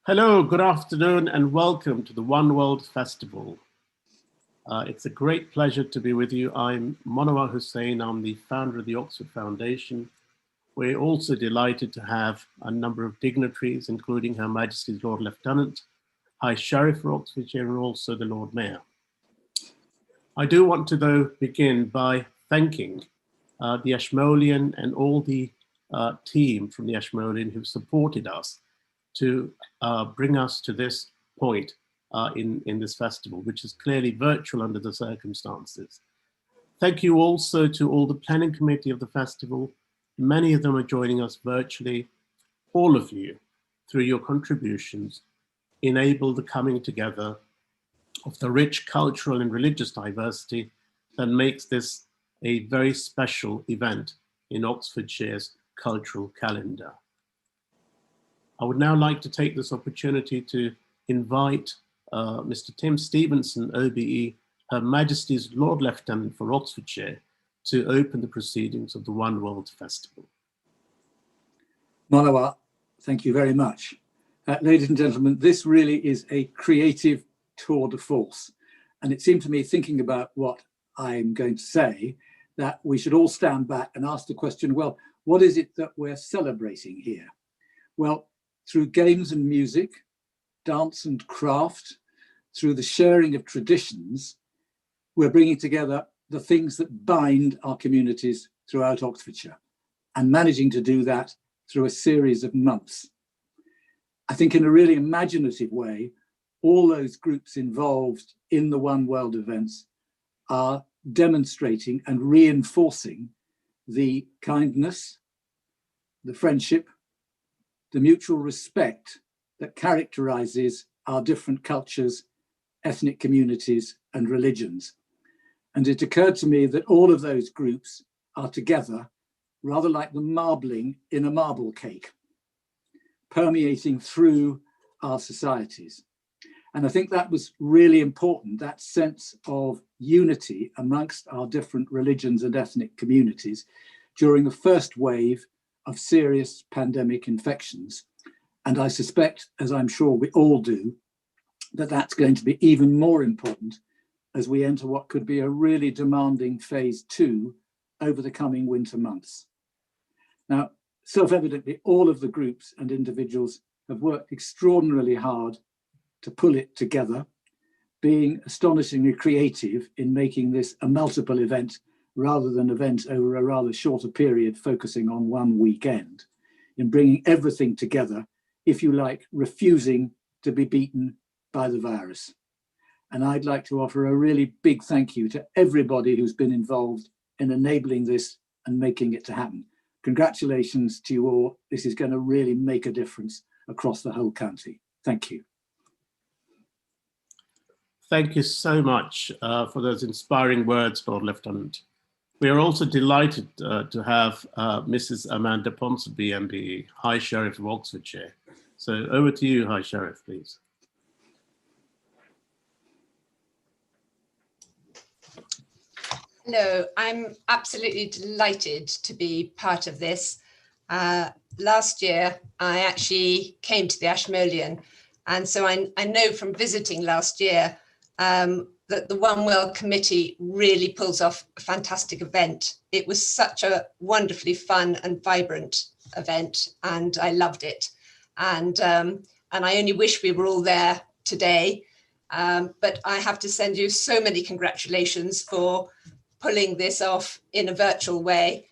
Hello, good afternoon, and welcome to the One World Festival. It's a great pleasure to be with you. I'm Monawar Hussain. I'm the founder of the Oxford Foundation. We're also delighted to have a number of dignitaries, including Her Majesty's Lord Lieutenant, High Sheriff for Oxfordshire, and also the Lord Mayor. I do want to, though, begin by thanking the Ashmolean and all the team from the Ashmolean who've supported us to bring us to this point in this festival, which is clearly virtual under the circumstances. Thank you also to all the planning committee of the festival. Many of them are joining us virtually. All of you, through your contributions, enable the coming together of the rich cultural and religious diversity that makes this a very special event in Oxfordshire's cultural calendar. I would now like to take this opportunity to invite Mr. Tim Stevenson, OBE, Her Majesty's Lord Lieutenant for Oxfordshire, to open the proceedings of the One World Festival. Monawar, thank you very much. Ladies and gentlemen, this really is a creative tour de force. And it seemed to me, thinking about what I'm going to say, that we should all stand back and ask the question, well, what is it that we're celebrating here? Well, through games and music, dance and craft, through the sharing of traditions, we're bringing together the things that bind our communities throughout Oxfordshire and managing to do that through a series of months. I think in a really imaginative way, all those groups involved in the One World events are demonstrating and reinforcing the kindness, the friendship, the mutual respect that characterizes our different cultures, ethnic communities, and religions. And it occurred to me that all of those groups are together, rather like the marbling in a marble cake, permeating through our societies. And I think that was really important, that sense of unity amongst our different religions and ethnic communities during the first wave of serious pandemic infections. And I suspect, as I'm sure we all do, that that's going to be even more important as we enter what could be a really demanding phase 2 over the coming winter months. Now, self-evidently, all of the groups and individuals have worked extraordinarily hard to pull it together, being astonishingly creative in making this a multiple event rather than events over a rather shorter period focusing on one weekend, in bringing everything together, if you like, refusing to be beaten by the virus. And I'd like to offer a really big thank you to everybody who's been involved in enabling this and making it to happen. Congratulations to you all. This is going to really make a difference across the whole county. Thank you. Thank you so much for those inspiring words, Lord Lieutenant. We are also delighted to have Mrs. Amanda Ponsonby, MBE, High Sheriff of Oxfordshire. So over to you, High Sheriff, please. Hello, I'm absolutely delighted to be part of this. Last year, I actually came to the Ashmolean, and so I know from visiting last year that the One World Committee really pulls off a fantastic event. It was such a wonderfully fun and vibrant event, and I loved it. And I only wish we were all there today, but I have to send you so many congratulations for pulling this off in a virtual way.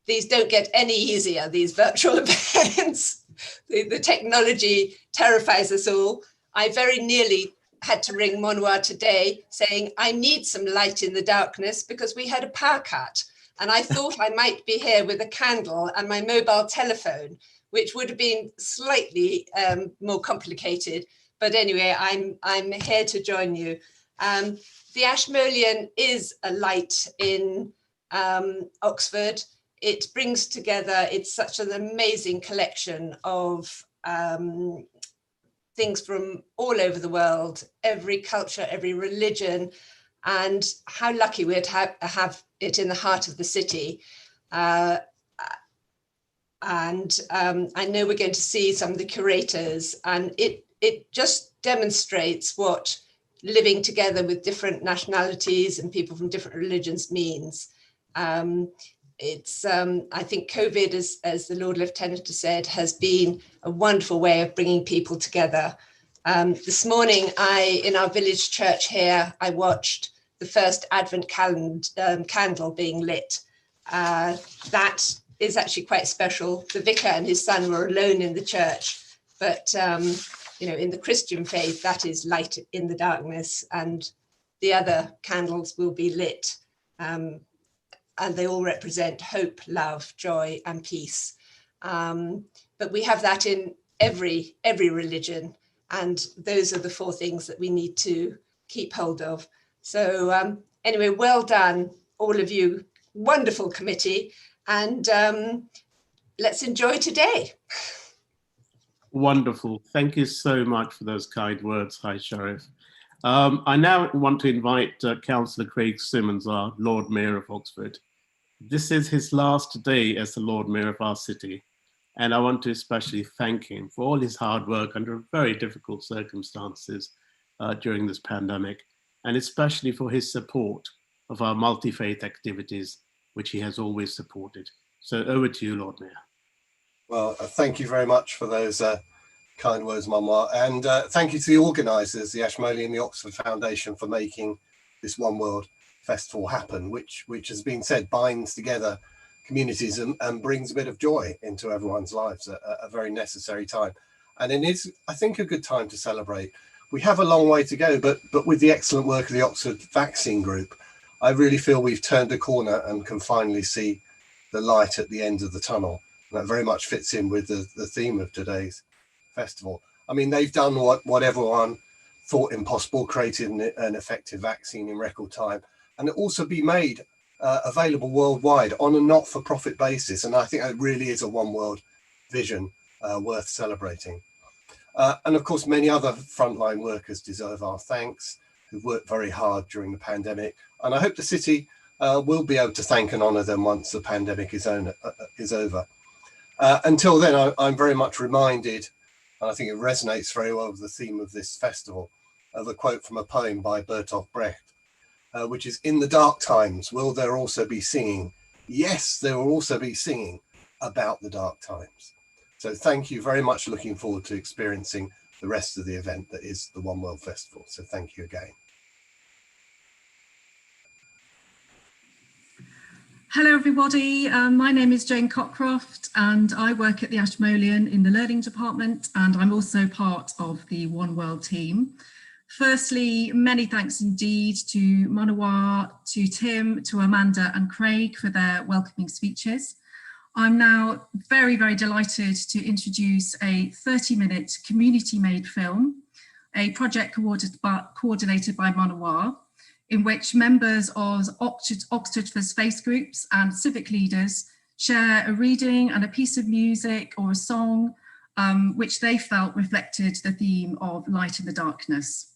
These don't get any easier, these virtual events. The technology terrifies us all. I very nearly had to ring Monawar today saying, I need some light in the darkness because we had a power cut. And I thought I might be here with a candle and my mobile telephone, which would have been slightly more complicated. But anyway, I'm here to join you. The Ashmolean is a light in Oxford. It brings together, it's such an amazing collection of things from all over the world, every culture, every religion, and how lucky we're to have it in the heart of the city. And I know we're going to see some of the curators, and it just demonstrates what living together with different nationalities and people from different religions means. I think COVID, as the Lord Lieutenant has said, has been a wonderful way of bringing people together. This morning, in our village church here, I watched the first Advent candle being lit. That is actually quite special. The vicar and his son were alone in the church, but in the Christian faith, that is light in the darkness, and the other candles will be lit. And they all represent hope, love, joy, and peace. But we have that in every religion, and those are the four things that we need to keep hold of. So anyway, well done, all of you. Wonderful committee, and let's enjoy today. Wonderful. Thank you so much for those kind words. Hi, Sheriff. I now want to invite Councillor Craig Simmons, our Lord Mayor of Oxford. This is his last day as the Lord Mayor of our city, and I want to especially thank him for all his hard work under very difficult circumstances during this pandemic, and especially for his support of our multi-faith activities, which he has always supported. So over to you, Lord Mayor. Well, thank you very much for those kind words, Mama. And thank you to the organisers, the Ashmolean and the Oxford Foundation, for making this One World Festival happen, which has been said, binds together communities and brings a bit of joy into everyone's lives at a very necessary time. And it is, I think, a good time to celebrate. We have a long way to go, but with the excellent work of the Oxford Vaccine Group, I really feel we've turned a corner and can finally see the light at the end of the tunnel. And that very much fits in with the theme of today's festival. I mean, they've done what everyone thought impossible, created an effective vaccine in record time, and it also be made available worldwide on a not-for-profit basis. And I think that really is a one world vision worth celebrating. And of course, many other frontline workers deserve our thanks, who've worked very hard during the pandemic. And I hope the city will be able to thank and honour them once the pandemic is over. Until then, I'm very much reminded, and I think it resonates very well with the theme of this festival, of a quote from a poem by Bertolt Brecht, which is, "In the dark times, will there also be singing? Yes, there will also be singing about the dark times." So thank you very much. Looking forward to experiencing the rest of the event that is the One World Festival. So thank you again. Hello everybody, my name is Jane Cockcroft and I work at the Ashmolean in the Learning Department, and I'm also part of the One World team. Firstly, many thanks indeed to Manawa, to Tim, to Amanda and Craig for their welcoming speeches. I'm now very, very delighted to introduce a 30-minute community-made film, a project coordinated by Manawa, in which members of Oxfordshire faith groups and civic leaders share a reading and a piece of music or a song which they felt reflected the theme of light in the darkness.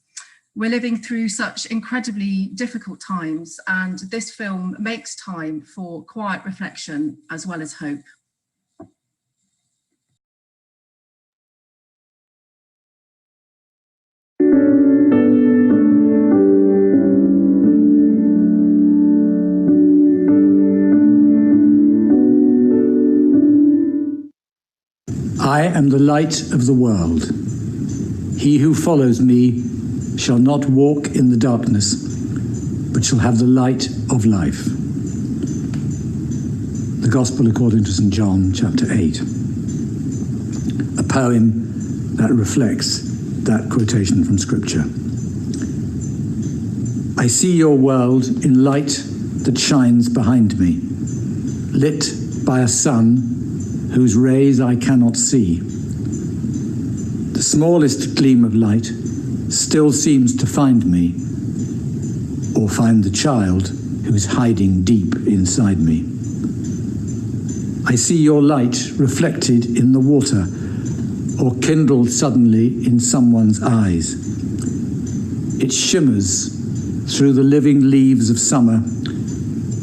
We're living through such incredibly difficult times, and this film makes time for quiet reflection as well as hope. I am the light of the world. He who follows me shall not walk in the darkness, but shall have the light of life. The Gospel according to St. John, chapter 8. A poem that reflects that quotation from Scripture. I see your world in light that shines behind me, lit by a sun whose rays I cannot see. The smallest gleam of light still seems to find me, or find the child who is hiding deep inside me. I see your light reflected in the water, or kindled suddenly in someone's eyes. It shimmers through the living leaves of summer,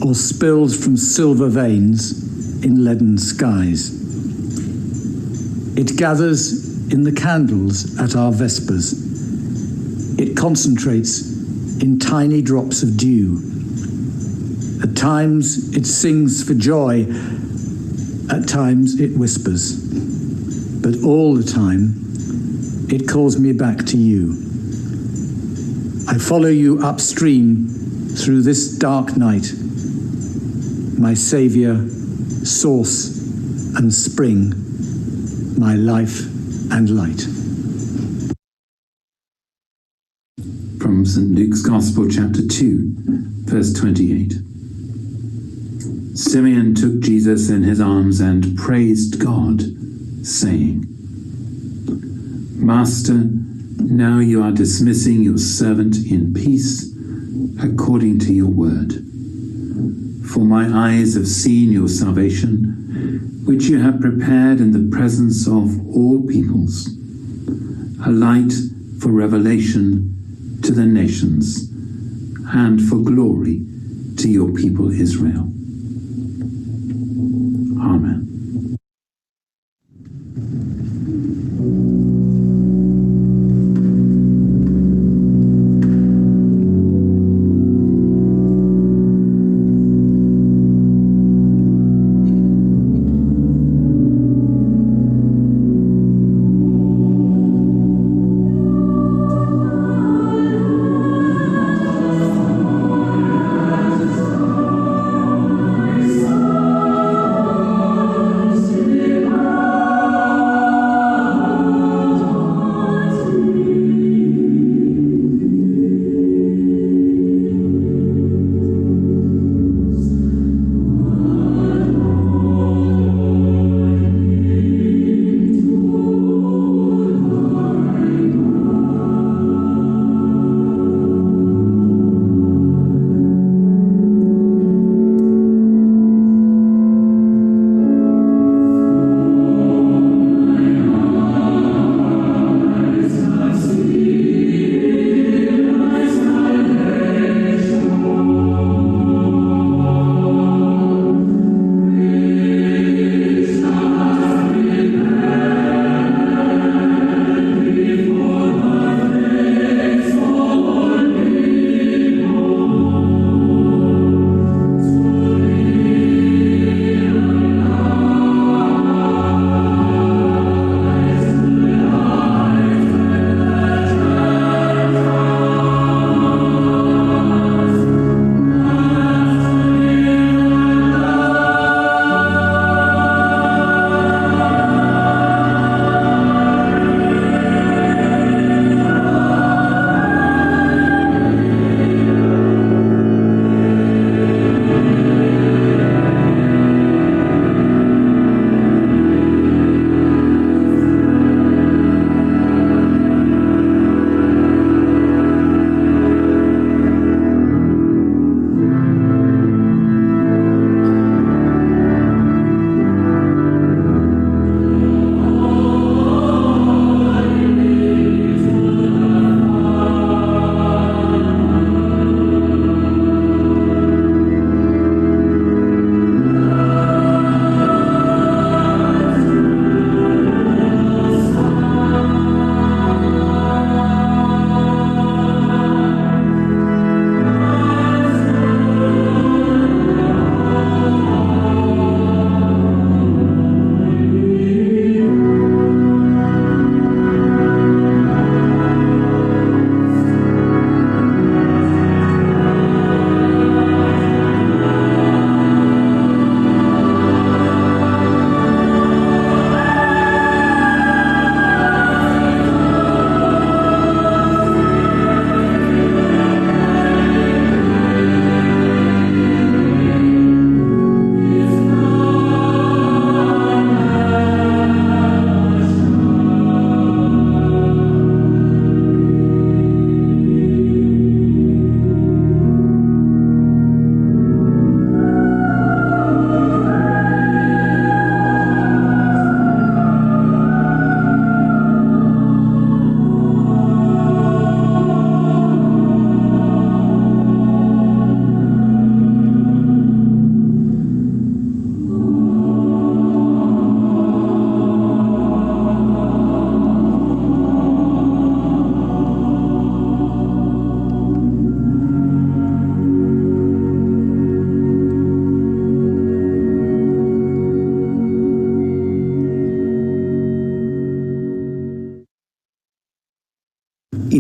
or spills from silver veins in leaden skies. It gathers in the candles at our Vespers. It concentrates in tiny drops of dew. At times it sings for joy, at times it whispers. But all the time, it calls me back to you. I follow you upstream through this dark night, my saviour, source and spring, my life and light. From St. Luke's Gospel, chapter 2, verse 28. Simeon took Jesus in his arms and praised God, saying, Master, now you are dismissing your servant in peace, according to your word. For my eyes have seen your salvation, which you have prepared in the presence of all peoples, a light for revelation to the nations, and for glory to your people Israel. Amen.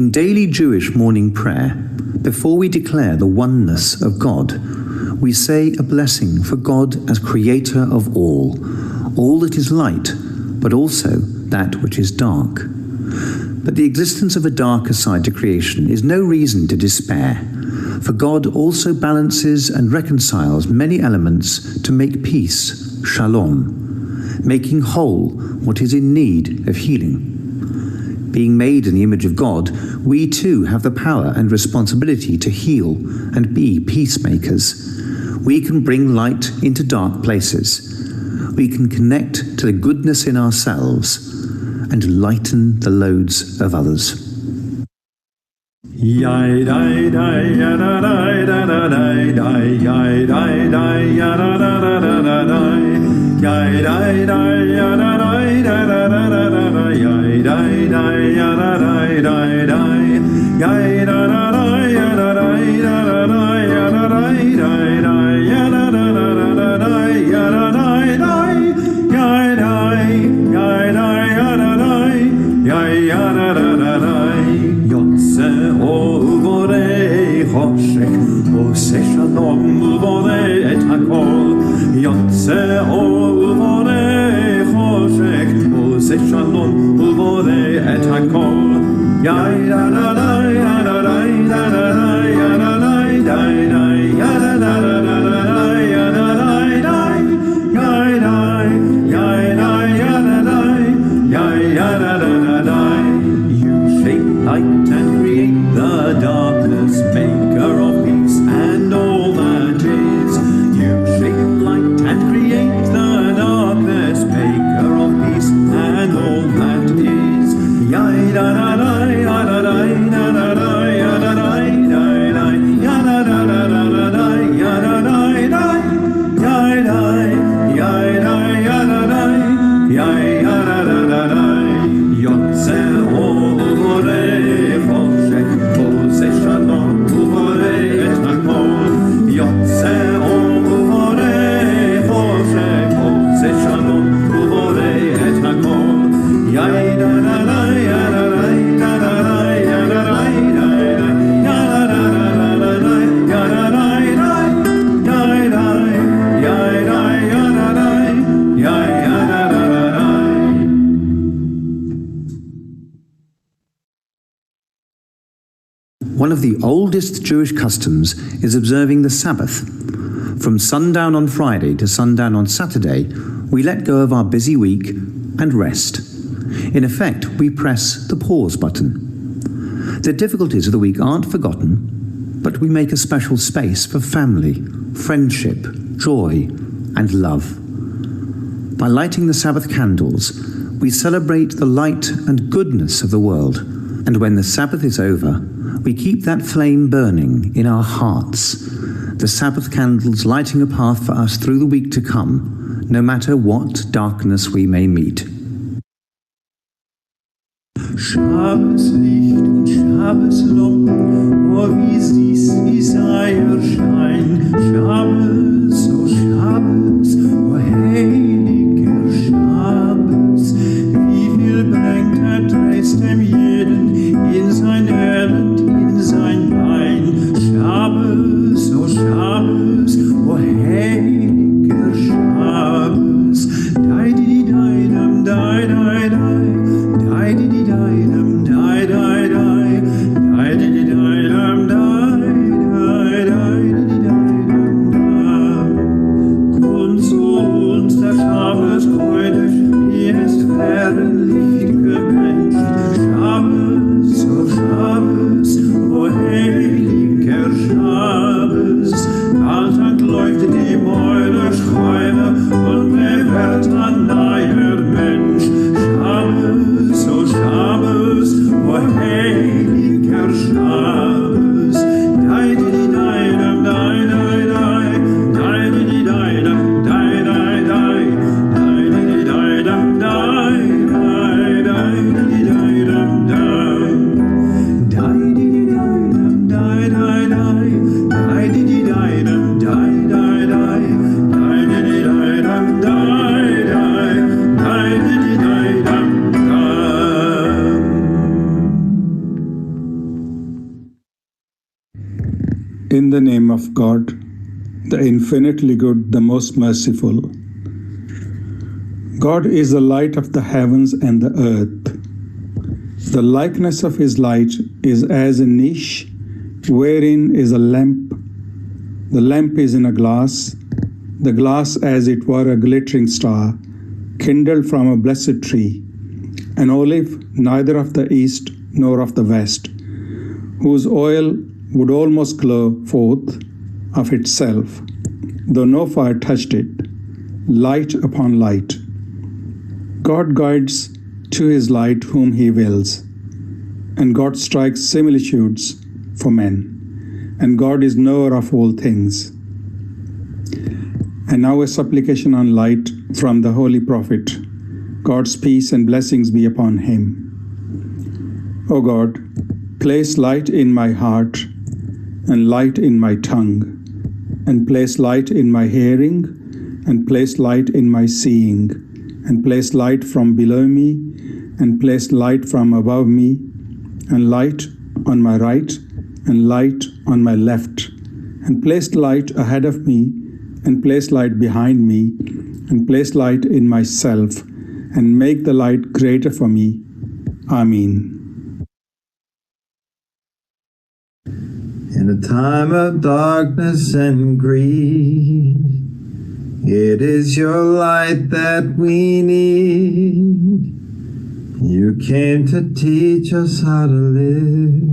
In daily Jewish morning prayer, before we declare the oneness of God, we say a blessing for God as creator of all that is light, but also that which is dark. But the existence of a darker side to creation is no reason to despair, for God also balances and reconciles many elements to make peace, shalom, making whole what is in need of healing. Being made in the image of God, we too have the power and responsibility to heal and be peacemakers. We can bring light into dark places. We can connect to the goodness in ourselves and lighten the loads of others. One of the oldest Jewish customs is observing the Sabbath. From sundown on Friday to sundown on Saturday, we let go of our busy week and rest. In effect, we press the pause button. The difficulties of the week aren't forgotten, but we make a special space for family, friendship, joy, and love. By lighting the Sabbath candles, we celebrate the light and goodness of the world, and when the Sabbath is over, we keep that flame burning in our hearts, the Sabbath candles lighting a path for us through the week to come, no matter what darkness we may meet. Schabeslicht und Schabeslocken, oh wie süß sei ihr Schein. Schabes, oh Schabes, oh heiliger Schabes, wie viel bringt Trost dem jeden in sein Elend, in sein Pein. Schabes, oh heiliger Schabes, dai di dai dam dai dai dai. Dai di di dai dam dai dai dai. Dai di di dai dam dai dai dai di dai dam of God, the infinitely good, the most merciful. God is the light of the heavens and the earth. The likeness of his light is as a niche, wherein is a lamp. The lamp is in a glass, the glass as it were a glittering star, kindled from a blessed tree, an olive neither of the east nor of the west, whose oil would almost glow forth of itself, though no fire touched it, light upon light. God guides to his light whom he wills, and God strikes similitudes for men, and God is knower of all things. And now a supplication on light from the Holy Prophet. God's peace and blessings be upon him. O God, place light in my heart and light in my tongue, and place light in my hearing, and place light in my seeing, and place light from below me, and place light from above me, and light on my right, and light on my left, and place light ahead of me, and place light behind me, and place light in myself, and make the light greater for me. Amen. In a time of darkness and grief, it is your light that we need. You came to teach us how to live.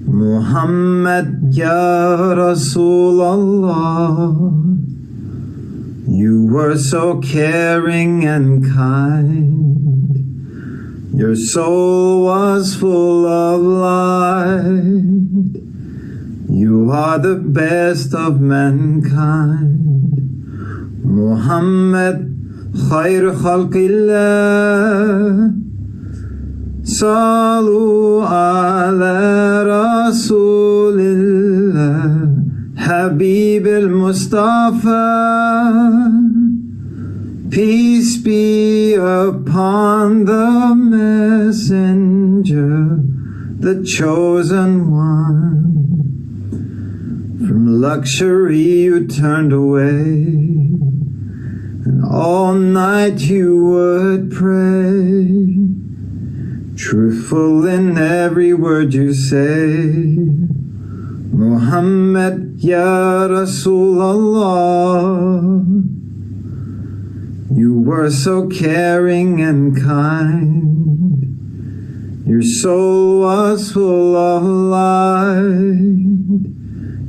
Muhammad Ya Rasulallah, you were so caring and kind. Your soul was full of light. You are the best of mankind. Muhammad Khair Khalqillah, Salu ala Rasulillah, Habib al-Mustafa. Peace be upon the messenger, the chosen one. From luxury you turned away, and all night you would pray. Truthful in every word you say, Muhammad Ya Rasulallah. You were so caring and kind. Your soul was full of light.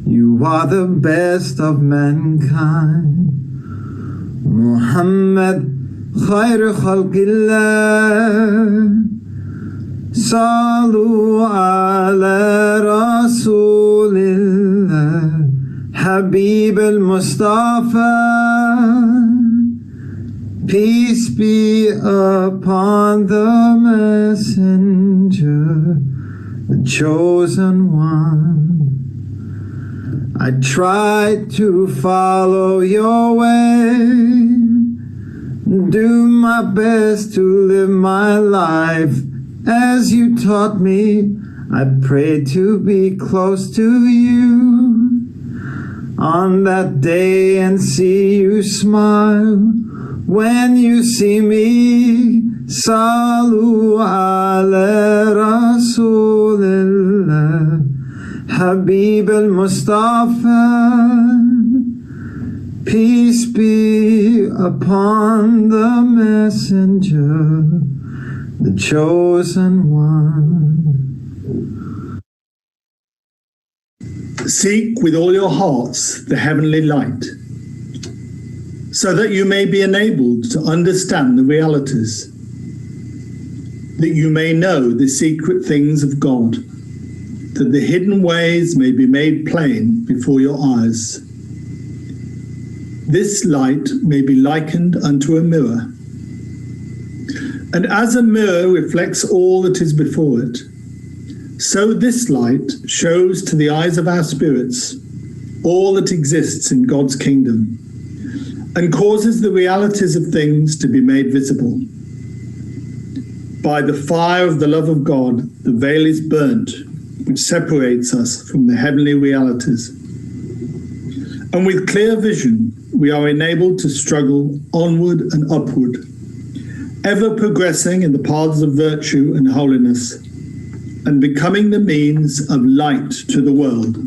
You are the best of mankind. Muhammad Khair Khalqillah, Salu ala Rasulillah, Habib al-Mustafa. Peace be upon the messenger, the chosen one. I tried to follow your way, do my best to live my life as you taught me. I prayed to be close to you on that day and see you smile when you see me. Salu ala Rasulillah, Habib al-Mustafa. Peace be upon the messenger, the chosen one. Seek with all your hearts the heavenly light, so that you may be enabled to understand the realities, that you may know the secret things of God, that the hidden ways may be made plain before your eyes. This light may be likened unto a mirror, and as a mirror reflects all that is before it, so this light shows to the eyes of our spirits all that exists in God's kingdom, and causes the realities of things to be made visible. By the fire of the love of God, the veil is burnt, which separates us from the heavenly realities. And with clear vision, we are enabled to struggle onward and upward, ever progressing in the paths of virtue and holiness, and becoming the means of light to the world.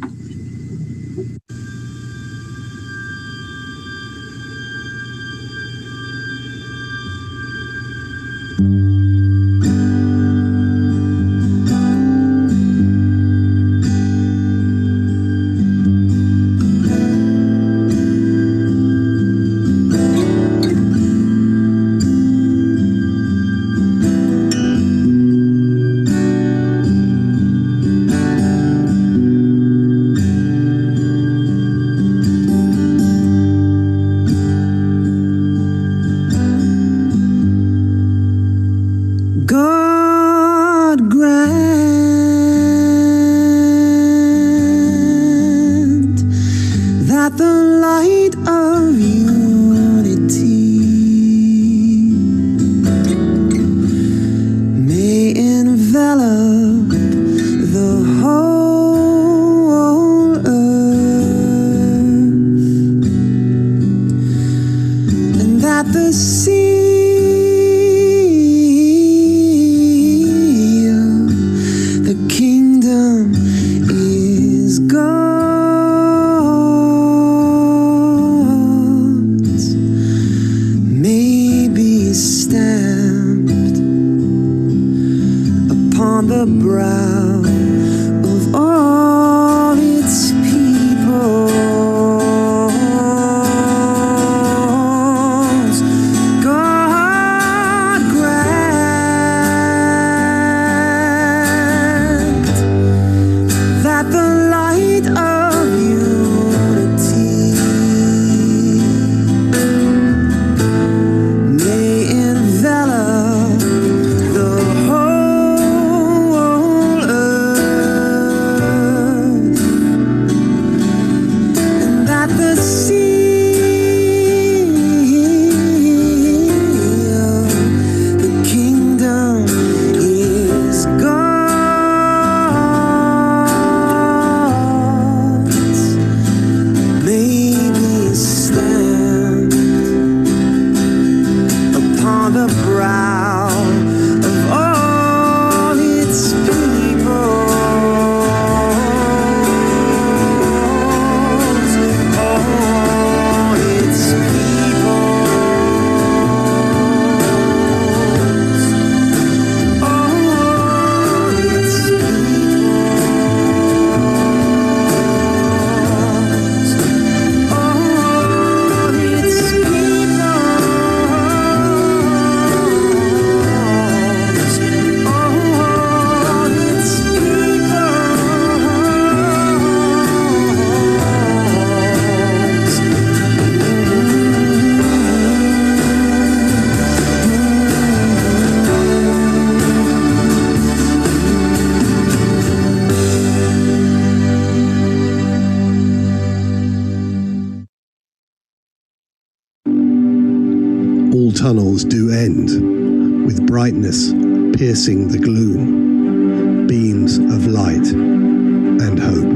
Tunnels do end, with brightness piercing the gloom, beams of light and hope.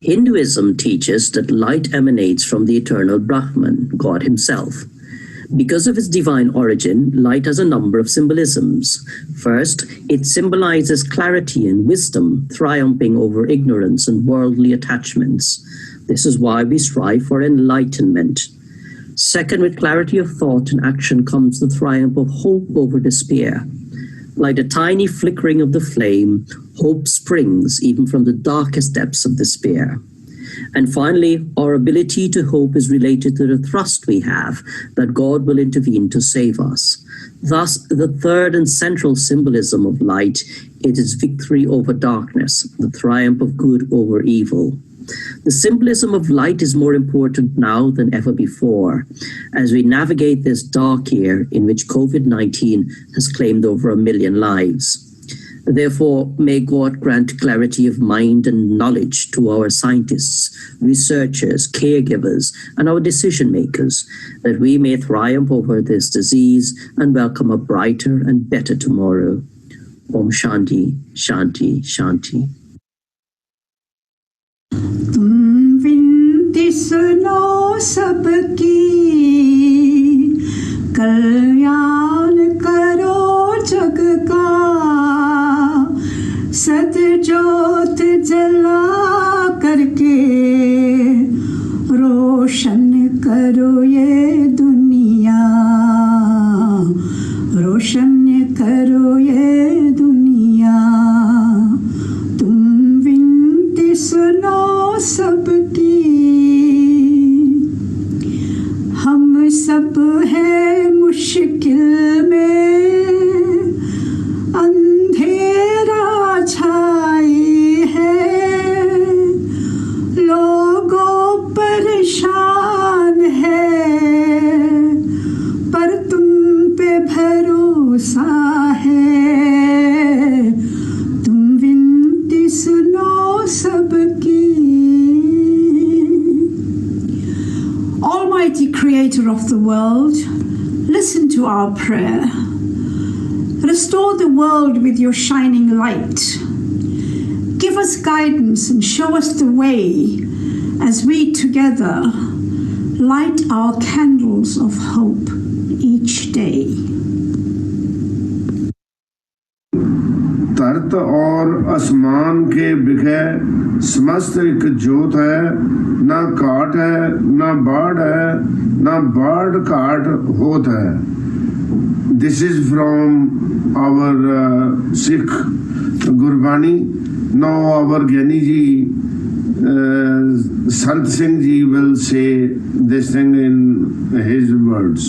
Hinduism teaches that light emanates from the eternal Brahman, God himself. Because of its divine origin, light has a number of symbolisms. First, it symbolizes clarity and wisdom, triumphing over ignorance and worldly attachments. This is why we strive for enlightenment. Second, with clarity of thought and action comes the triumph of hope over despair. Like a tiny flickering of the flame, hope springs even from the darkest depths of despair. And finally, our ability to hope is related to the trust we have that God will intervene to save us. Thus, the third and central symbolism of light is its victory over darkness, the triumph of good over evil. The symbolism of light is more important now than ever before, as we navigate this dark year in which COVID-19 has claimed over 1 million lives. Therefore, may God grant clarity of mind and knowledge to our scientists, researchers, caregivers, and our decision makers, that we may triumph over this disease and welcome a brighter and better tomorrow. Om Shanti, Shanti, Shanti. तुम विनती सुनो सबकी, कल्याण करो जग का, सतज्योत जला करके रोशन करो ये दुनिया, रोशन करो ये दुनिया। तुम विनती सुनो सबकी, हम सब हैं मुश्किल में, अंधेरा छाई है, लोगों परेशान है, पर तुम पे भरोसा है। तुम विनती सुनो सबकी। Almighty Creator of the world, listen to our prayer. Restore the world with your shining light. Give us guidance and show us the way as we together light our candles of hope each day. धरत और आसमान के बिखे समस्त एक जोत है, ना काट है ना बाढ़ है, ना बाढ़ काट होत है। This is from our Sikh Gurbani. Now our Gyani ji, Sant Singh ji will say this thing in his words.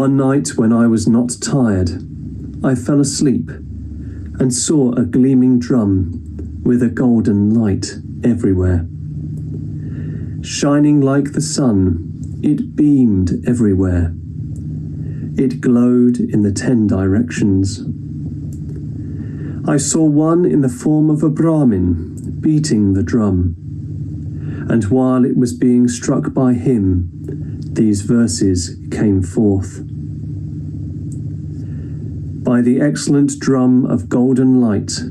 One night when I was not tired, I fell asleep and saw a gleaming drum with a golden light everywhere. Shining like the sun, it beamed everywhere. It glowed in the 10 directions. I saw one in the form of a Brahmin beating the drum, and while it was being struck by him, these verses came forth. By the excellent drum of golden light,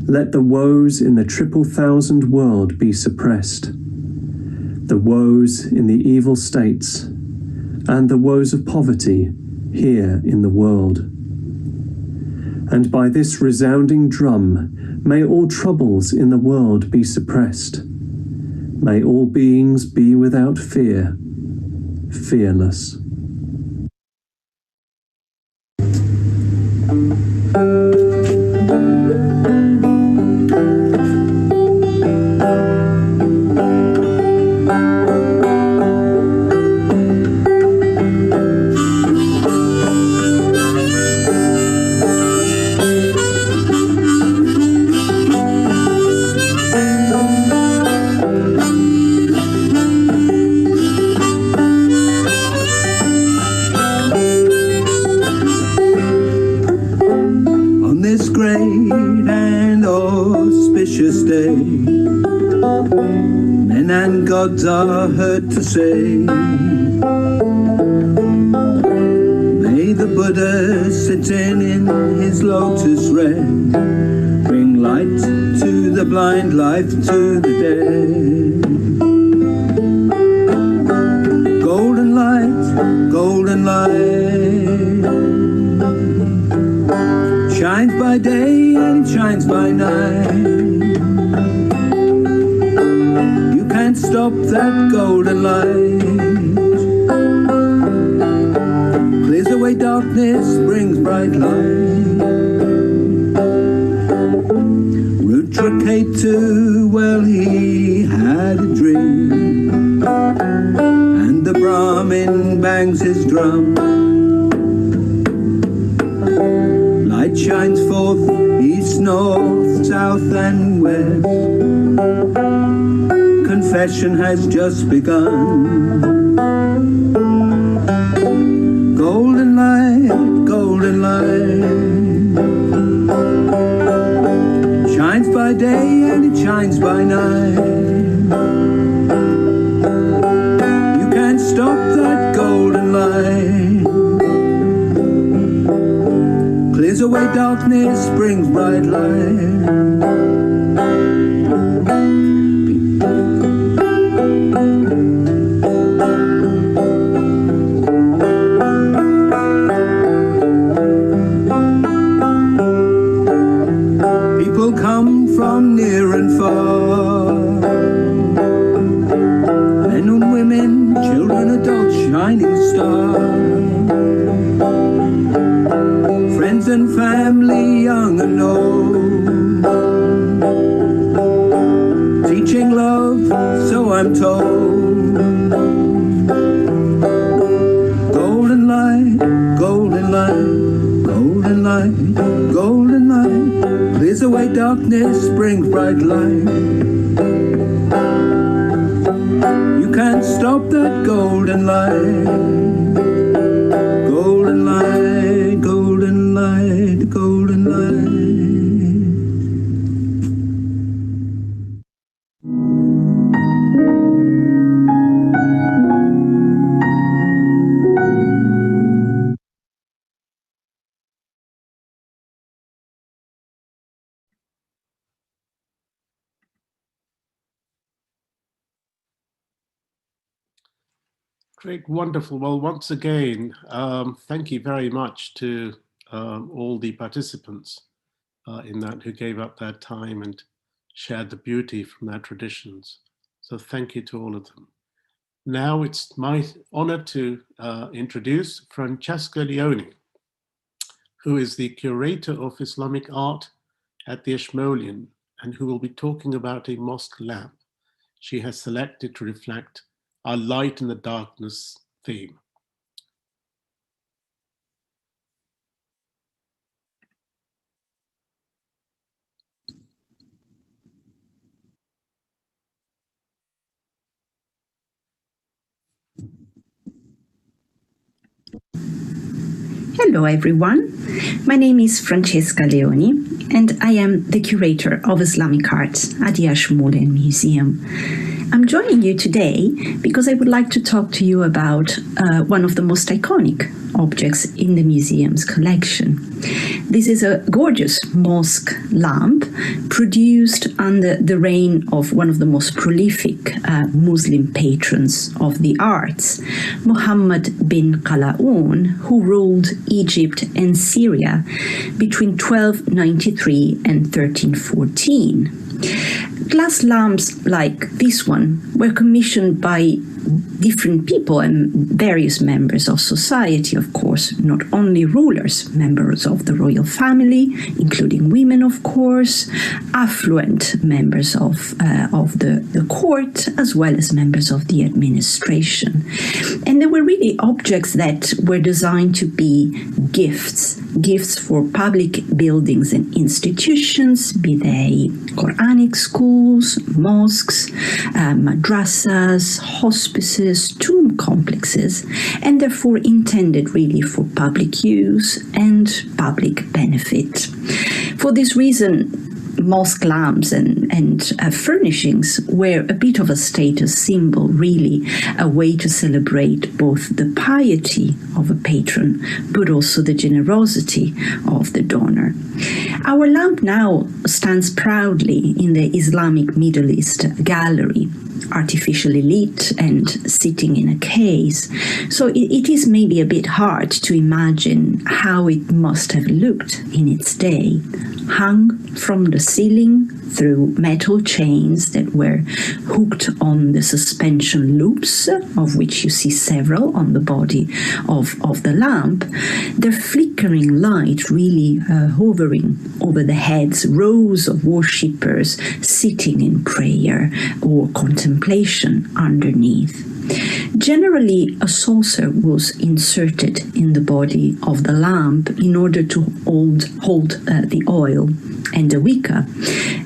let the woes in the 1,000,000 world be suppressed, the woes in the evil states, and the woes of poverty here in the world. And by this resounding drum, may all troubles in the world be suppressed. May all beings be without fear, fearless. Men and gods are heard to say, may the Buddha sitting in his lotus red bring light the blind, life to the dead. Golden light, shines by day and shines by night. You can't stop that golden light. Clears away darkness, brings bright light. Curator, well, he had a dream, and the Brahmin bangs his drum. Light shines forth, east, north, south and west. Confession has just begun. Golden light, golden light, shines by day and it shines by night. You can't stop that golden light. Clears away darkness, brings bright light. From near and far, men and women, children, adults, shining stars, friends and family, young and old, teaching love, so I'm told. Golden light, golden light, golden light, golden light, clears away darkness, brings bright light. You can't stop that golden light. Golden light, golden light, golden light. Great, wonderful. Well, once again, thank you very much to all the participants in that who gave up their time and shared the beauty from their traditions. So thank you to all of them. Now it's my honor to introduce Francesca Leoni, who is the Curator of Islamic Art at the Ashmolean and who will be talking about a mosque lamp she has selected to reflect our light in the darkness theme. Hello everyone, my name is Francesca Leoni and I am the Curator of Islamic Art at the Ashmolean Museum. I'm joining you today because I would like to talk to you about one of the most iconic objects in the museum's collection. This is a gorgeous mosque lamp produced under the reign of one of the most prolific Muslim patrons of the arts, Muhammad bin Qalaun, who ruled Egypt and Syria between 1293 and 1314. Glass lamps like this one were commissioned by different people and various members of society, of course, not only rulers, members of the royal family, including women, of course, affluent members of the court, as well as members of the administration. And they were really objects that were designed to be gifts for public buildings and institutions, be they Quranic schools, mosques, madrasas, hospices, tomb complexes, and therefore intended really for public use and public benefit. For this reason, mosque lamps and furnishings were a bit of a status symbol, really, a way to celebrate both the piety of a patron, but also the generosity of the donor. Our lamp now stands proudly in the Islamic Middle East gallery, artificially lit and sitting in a case. So it is maybe a bit hard to imagine how it must have looked in its day, hung from the ceiling through metal chains that were hooked on the suspension loops, of which you see several on the body of the lamp, the flickering light really hovering over the heads, rows of worshippers sitting in prayer or contemplation underneath. Generally, a saucer was inserted in the body of the lamp in order to hold the oil and the wicker.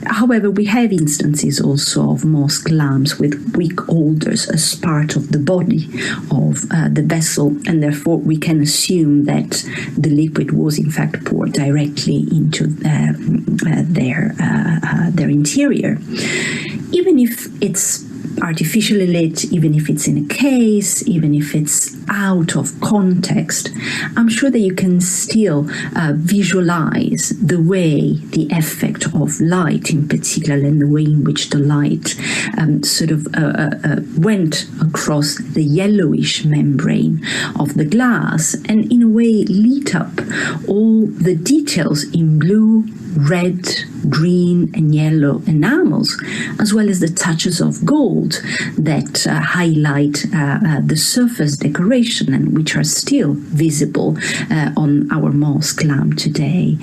However, we have instances also of mosque lamps with wick holders as part of the body of the vessel, and therefore we can assume that the liquid was in fact poured directly into their interior. Even if it's artificially lit, even if it's in a case, even if it's out of context, I'm sure that you can still visualize the way the effect of light in particular, and the way in which the light went across the yellowish membrane of the glass and in a way lit up all the details in blue, red, green and yellow enamels, as well as the touches of gold that highlight the surface decoration and which are still visible on our mosque lamp today.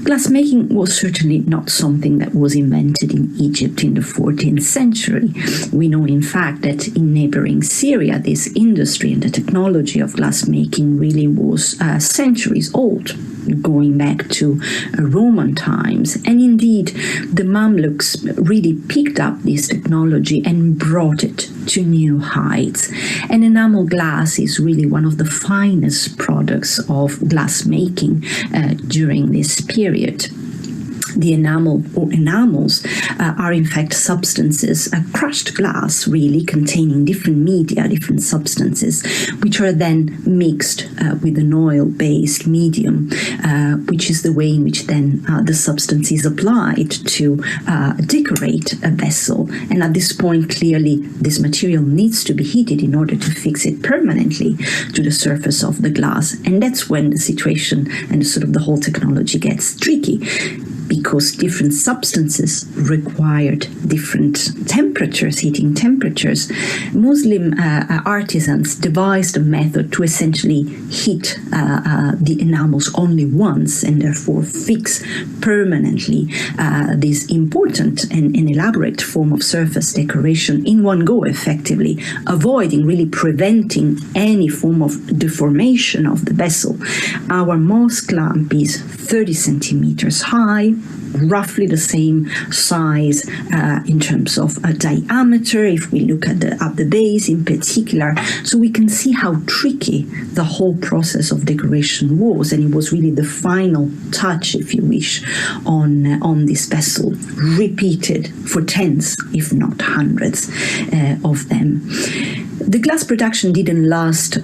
Glassmaking was certainly not something that was invented in Egypt in the 14th century. We know, in fact, that in neighboring Syria, this industry and the technology of glassmaking really was centuries old, going back to Roman times. And indeed, the Mamluks really picked up this technology and brought it to new heights. And enamel glass is really one of the finest products of glassmaking during this period. The enamel or enamels are in fact substances, crushed glass really containing different media, different substances, which are then mixed with an oil-based medium, which is the way in which then the substance is applied to decorate a vessel. And at this point, clearly, this material needs to be heated in order to fix it permanently to the surface of the glass. And that's when the situation and sort of the whole technology gets tricky, because different substances required different temperatures, heating temperatures. Muslim artisans devised a method to essentially heat the enamels only once and therefore fix permanently this important and elaborate form of surface decoration in one go, effectively, avoiding, really preventing any form of deformation of the vessel. Our mosque lamp is 30 centimeters high, roughly the same size in terms of diameter, if we look at the base in particular. So we can see how tricky the whole process of decoration was, and it was really the final touch, if you wish, on this vessel, repeated for tens, if not hundreds of them. The glass production didn't last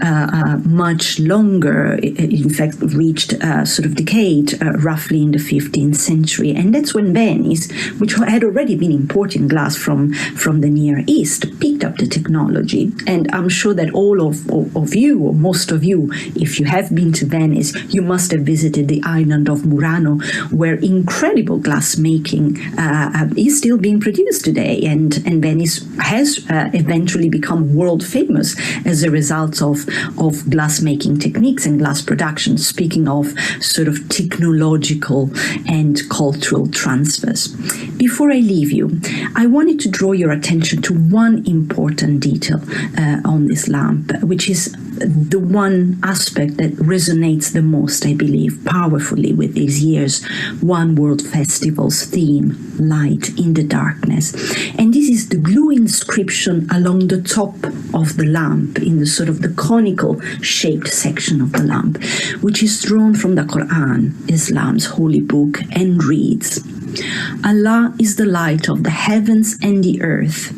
much longer. It in fact reached sort of decade roughly in the 15th century. And that's when Venice, which had already been importing glass from the Near East, picked up the technology. And I'm sure that all of you, or most of you, if you have been to Venice, you must have visited the island of Murano, where incredible glass making is still being produced today. And Venice has eventually become world famous as a result of glassmaking techniques and glass production, speaking of sort of technological and cultural transfers. Before I leave you, I wanted to draw your attention to one important detail on this lamp, which is the one aspect that resonates the most, I believe, powerfully with this year's One World Festival's theme, Light in the Darkness. And this is the blue inscription along the top of the lamp, in the sort of the conical shaped section of the lamp, which is drawn from the Quran, Islam's holy book, and reads, Allah is the light of the heavens and the earth.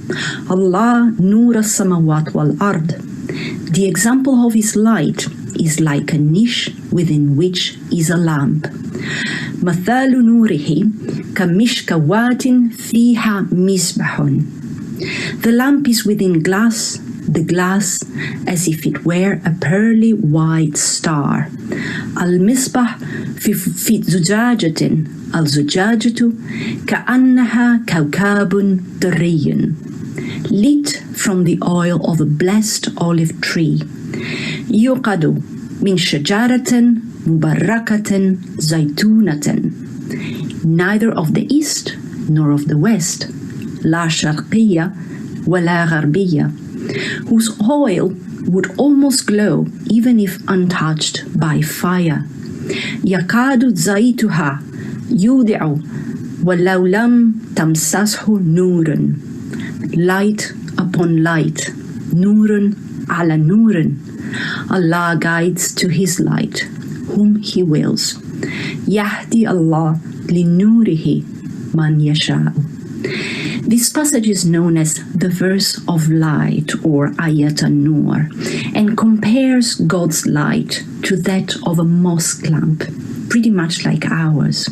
Allah nur as-samawat wal ard. The example of his light is like a niche within which is a lamp. مثال نوره كمشكوات فيها مصباح. The lamp is within glass, the glass as if it were a pearly white star. المصباح في زجاجة. الزجاجة كأنها كوكب دري. Lit from the oil of a blessed olive tree. يوقد من شجرة مباركة زيتونة. Neither of the east nor of the west. لا شرقية ولا غربية. Whose oil would almost glow even if untouched by fire. يكاد زيتها يودع ولو لم تمسسه نور. Light upon light. نور على نور. Allah guides to his light whom he wills. يهدي الله لنوره من يشاء. This passage is known as the verse of light or Ayat an-Nur and compares God's light to that of a mosque lamp, pretty much like ours.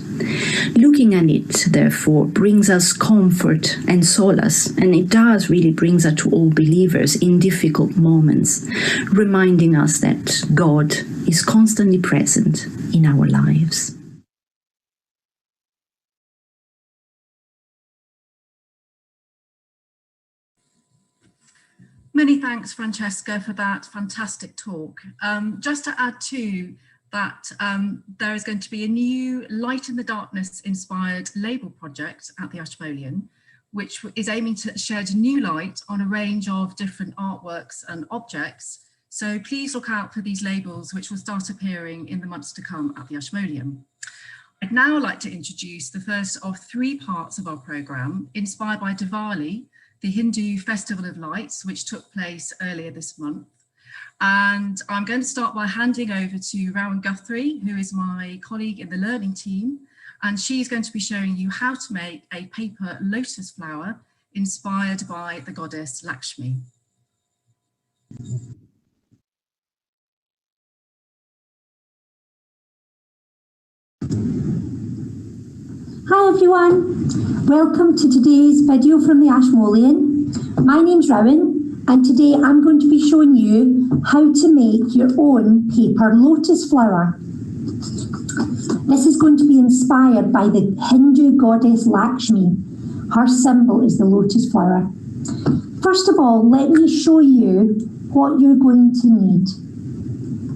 Looking at it, therefore, brings us comfort and solace, and it does really brings us to all believers in difficult moments, reminding us that God is constantly present in our lives. Many thanks, Francesca, for that fantastic talk. Just to add to that, there is going to be a new Light in the Darkness inspired label project at the Ashmolean, which is aiming to shed new light on a range of different artworks and objects. So please look out for these labels, which will start appearing in the months to come at the Ashmolean. I'd now like to introduce the first of 3 parts of our programme, inspired by Diwali, the Hindu Festival of Lights, which took place earlier this month. And I'm going to start by handing over to Rowan Guthrie, who is my colleague in the learning team, and she's going to be showing you how to make a paper lotus flower inspired by the goddess Lakshmi. Hi everyone, welcome to today's video from the Ashmolean. My name's Rowan and today I'm going to be showing you how to make your own paper lotus flower. This is going to be inspired by the Hindu goddess Lakshmi. Her symbol is the lotus flower. First of all, let me show you what you're going to need.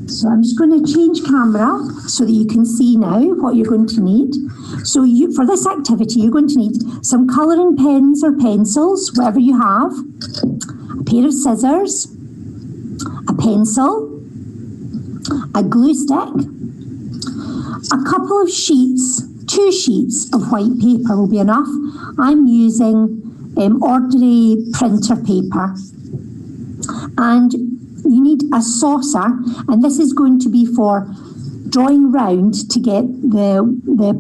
So I'm just going to change camera so that you can see now what you're going to need. So for this activity, you're going to need some colouring pens or pencils, whatever you have, a pair of scissors, a pencil, a glue stick, a couple of sheets, 2 sheets of white paper will be enough. I'm using ordinary printer paper. And you need a saucer, and this is going to be for drawing round to get the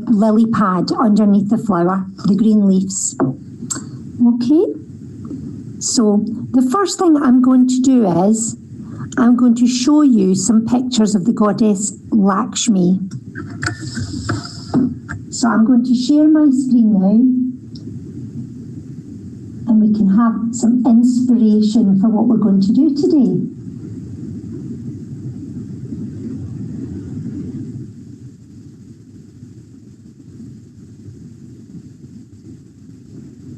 lily pad underneath the flower, the green leaves. Okay, so the first thing I'm going to do is I'm going to show you some pictures of the goddess Lakshmi. So I'm going to share my screen now, and we can have some inspiration for what we're going to do today.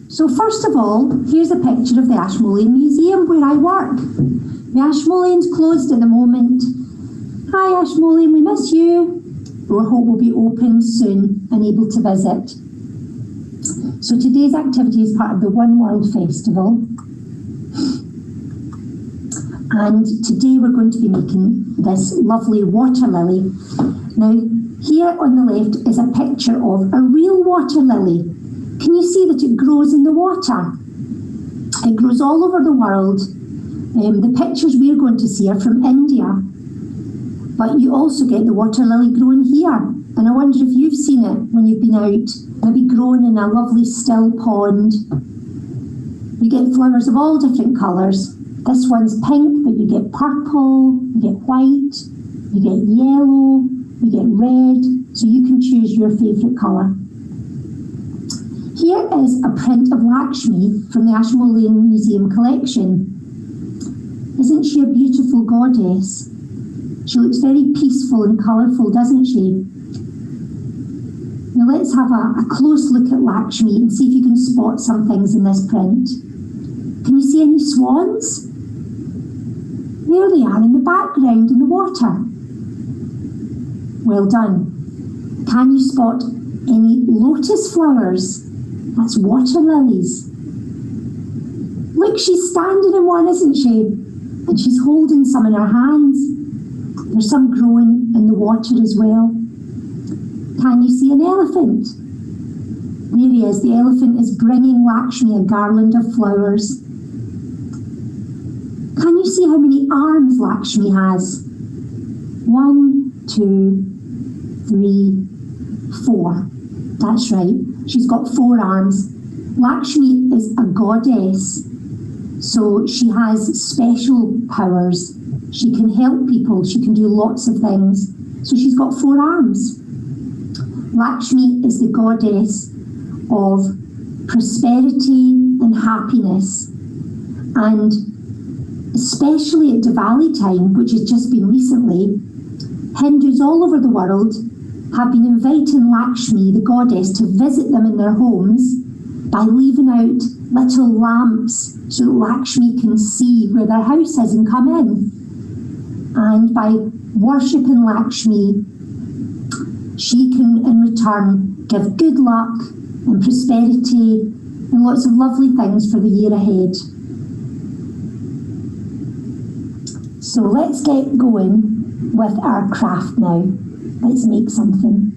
So first of all, here's a picture of the Ashmolean Museum where I work. The Ashmolean's closed at the moment. Hi Ashmolean, we miss you. We hope we'll be open soon and able to visit. So today's activity is part of the One World Festival. And today we're going to be making this lovely water lily. Now, here on the left is a picture of a real water lily. Can you see that it grows in the water? It grows all over the world. The pictures we're going to see are from India. But you also get the water lily growing here. And I wonder if you've seen it when you've been out maybe grown in a lovely still pond. You get flowers of all different colours. This one's pink, but you get purple, you get white, you get yellow, you get red, so you can choose your favourite colour. Here is a print of Lakshmi from the Ashmolean Museum collection. Isn't she a beautiful goddess? She looks very peaceful and colourful, doesn't she? Now let's have a close look at Lakshmi and see if you can spot some things in this print. Can you see any swans? There they are in the background in the water. Well done. Can you spot any lotus flowers? That's water lilies. Look, she's standing in one, isn't she? And she's holding some in her hands. There's some growing in the water as well. Can you see an elephant? There he is. The elephant is bringing Lakshmi a garland of flowers. Can you see how many arms Lakshmi has? 1, 2, 3, 4. That's right. She's got 4 arms. Lakshmi is a goddess, so she has special powers. She can help people. She can do lots of things. So she's got 4 arms. Lakshmi is the goddess of prosperity and happiness. And especially at Diwali time, which has just been recently, Hindus all over the world have been inviting Lakshmi, the goddess, to visit them in their homes by leaving out little lamps so that Lakshmi can see where their house is and come in. And by worshipping Lakshmi, she can in return give good luck and prosperity and lots of lovely things for the year ahead. So let's get going with our craft now. Let's make something.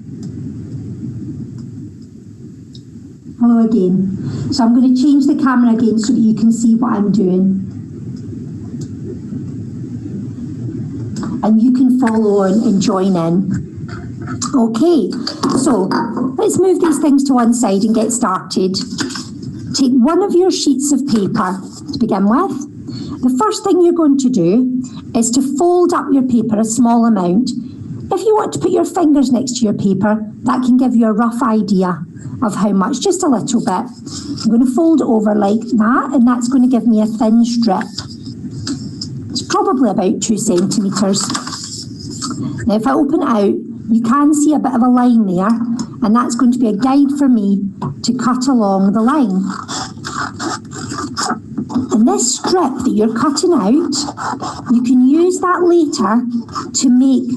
Hello again. So I'm going to change the camera again so that you can see what I'm doing. And you can follow on and join in. Okay, so let's move these things to one side and get started. Take one of your sheets of paper to begin with. The first thing you're going to do is to fold up your paper a small amount. If you want to put your fingers next to your paper, that can give you a rough idea of how much, just a little bit. I'm going to fold it over like that, and that's going to give me a thin strip. It's probably about 2 centimetres. Now if I open it out, you can see a bit of a line there, and that's going to be a guide for me to cut along the line. And this strip that you're cutting out, you can use that later to make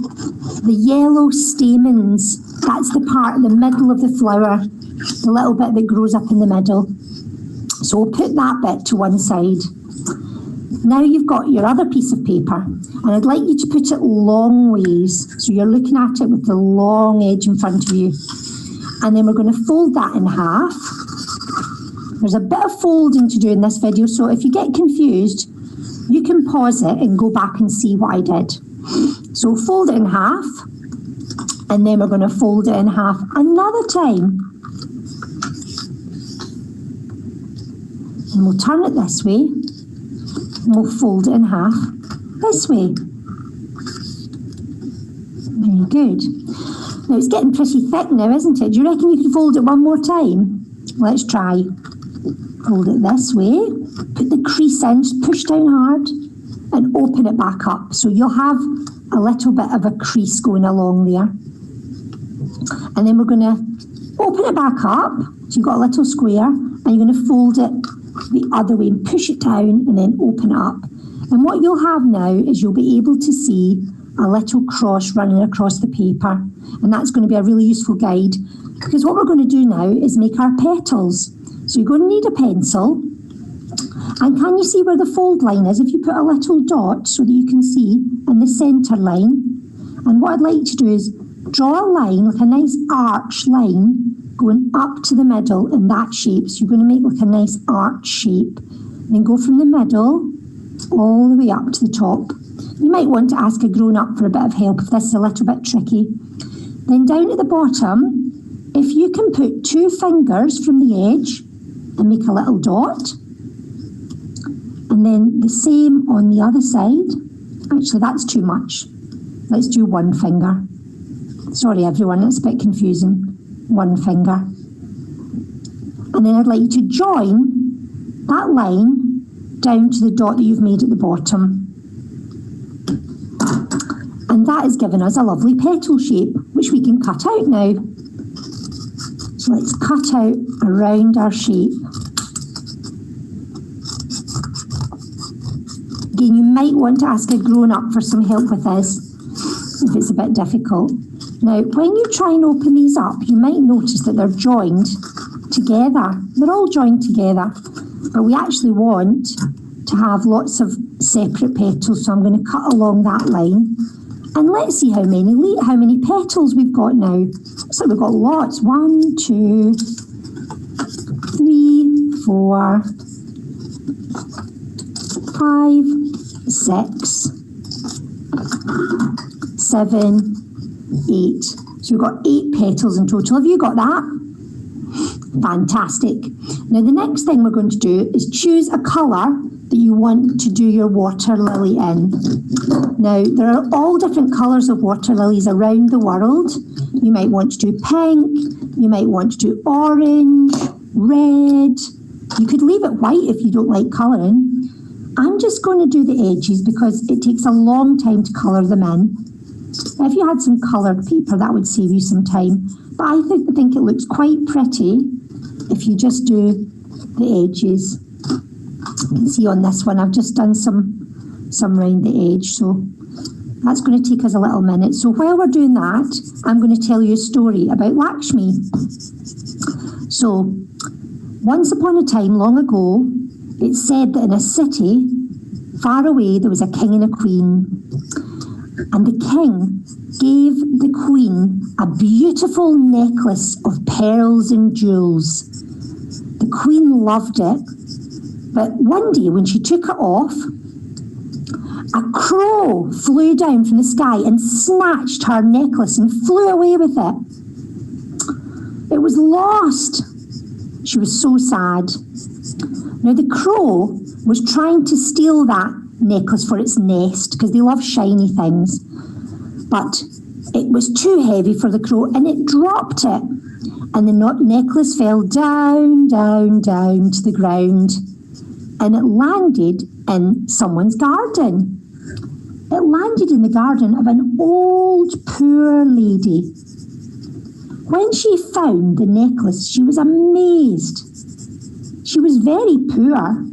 the yellow stamens. That's the part in the middle of the flower, the little bit that grows up in the middle. So we'll put that bit to one side. Now you've got your other piece of paper, and I'd like you to put it long ways. So you're looking at it with the long edge in front of you. And then we're going to fold that in half. There's a bit of folding to do in this video, so if you get confused, you can pause it and go back and see what I did. So fold it in half, and then we're going to fold it in half another time. And we'll turn it this way, and we'll fold it in half this way. Very good. Now it's getting pretty thick now, isn't it? Do you reckon you can fold it one more time? Let's try. Fold it this way, put the crease in, just push down hard and open it back up. So you'll have a little bit of a crease going along there. And then we're going to open it back up. So you've got a little square, and you're going to fold it the other way and push it down and then open it up. And what you'll have now is you'll be able to see a little cross running across the paper. And that's going to be a really useful guide, because what we're going to do now is make our petals. So you're going to need a pencil. And can you see where the fold line is? If you put a little dot so that you can see in the centre line. And what I'd like to do is draw a line, like a nice arch line, going up to the middle in that shape. So you're going to make like a nice arch shape. Then go from the middle all the way up to the top. You might want to ask a grown-up for a bit of help if this is a little bit tricky. Then down at the bottom, if you can put 2 fingers from the edge and make a little dot, and then the same on the other side. Actually, that's too much. Let's do 1 finger. Sorry, everyone, it's a bit confusing. 1 finger. And then I'd like you to join that line down to the dot that you've made at the bottom. And that has given us a lovely petal shape, which we can cut out now. So let's cut out around our shape. Again, you might want to ask a grown-up for some help with this, if it's a bit difficult. Now, when you try and open these up, you might notice that they're joined together. They're all joined together, but we actually want to have lots of separate petals, so I'm going to cut along that line. And let's see how many petals we've got now. So we've got lots. 1, 2, 3, 4, 5, 6, 7, 8. So we've got 8 petals in total. Have you got that? Fantastic. Now the next thing we're going to do is choose a colour that you want to do your water lily in. Now there are all different colours of water lilies around the world. You might want to do pink, you might want to do orange, red. You could leave it white if you don't like colouring. I'm just going to do the edges because it takes a long time to colour them in. If you had some coloured paper, that would save you some time. But I think it looks quite pretty if you just do the edges. You can see on this one, I've just done some round the edge. So that's going to take us a little minute. So while we're doing that, I'm going to tell you a story about Lakshmi. So once upon a time, long ago, it's said that in a city far away, there was a king and a queen. And the king gave the queen a beautiful necklace of pearls and jewels. The queen loved it, but one day when she took it off, a crow flew down from the sky and snatched her necklace and flew away with it. It was lost. She was so sad. Now the crow was trying to steal that necklace for its nest because they love shiny things, but it was too heavy for the crow and it dropped it, and the necklace fell down to the ground, and it landed in someone's garden. It landed in the garden of an old poor lady. When she found the necklace, she was amazed. She was very poor.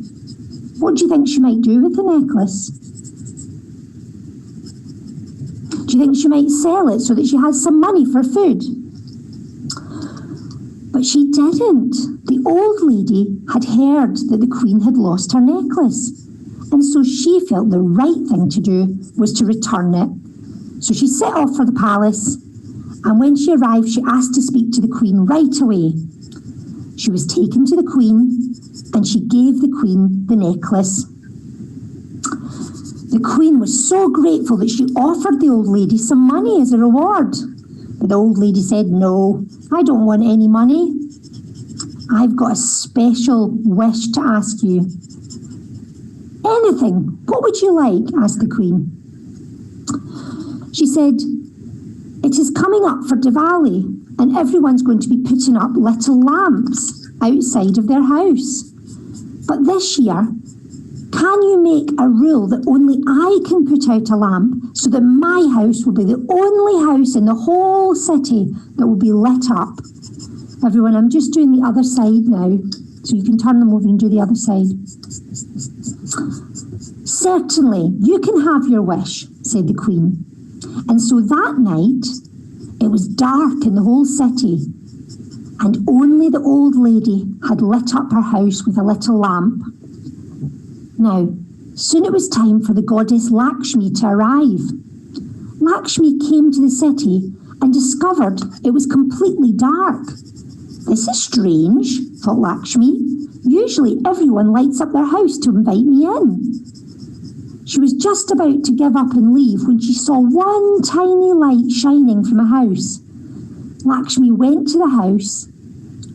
What do you think she might do with the necklace? Do you think she might sell it so that she has some money for food? But she didn't. The old lady had heard that the queen had lost her necklace, and so she felt the right thing to do was to return it. So she set off for the palace, and when she arrived, she asked to speak to the queen right away. She was taken to the queen, and she gave the queen the necklace. The queen was so grateful that she offered the old lady some money as a reward. But the old lady said, "No, I don't want any money. I've got a special wish to ask you." "Anything. What would you like?" asked the queen. She said, "It is coming up for Diwali, and everyone's going to be putting up little lamps outside of their house. But this year, can you make a rule that only I can put out a lamp so that my house will be the only house in the whole city that will be lit up?" Everyone, I'm just doing the other side now, so you can turn them over and do the other side. "Certainly, you can have your wish," said the queen. And so that night, it was dark in the whole city, and only the old lady had lit up her house with a little lamp. Now, soon it was time for the goddess Lakshmi to arrive. Lakshmi came to the city and discovered it was completely dark. "This is strange," thought Lakshmi. "Usually everyone lights up their house to invite me in." She was just about to give up and leave when she saw one tiny light shining from a house. Lakshmi went to the house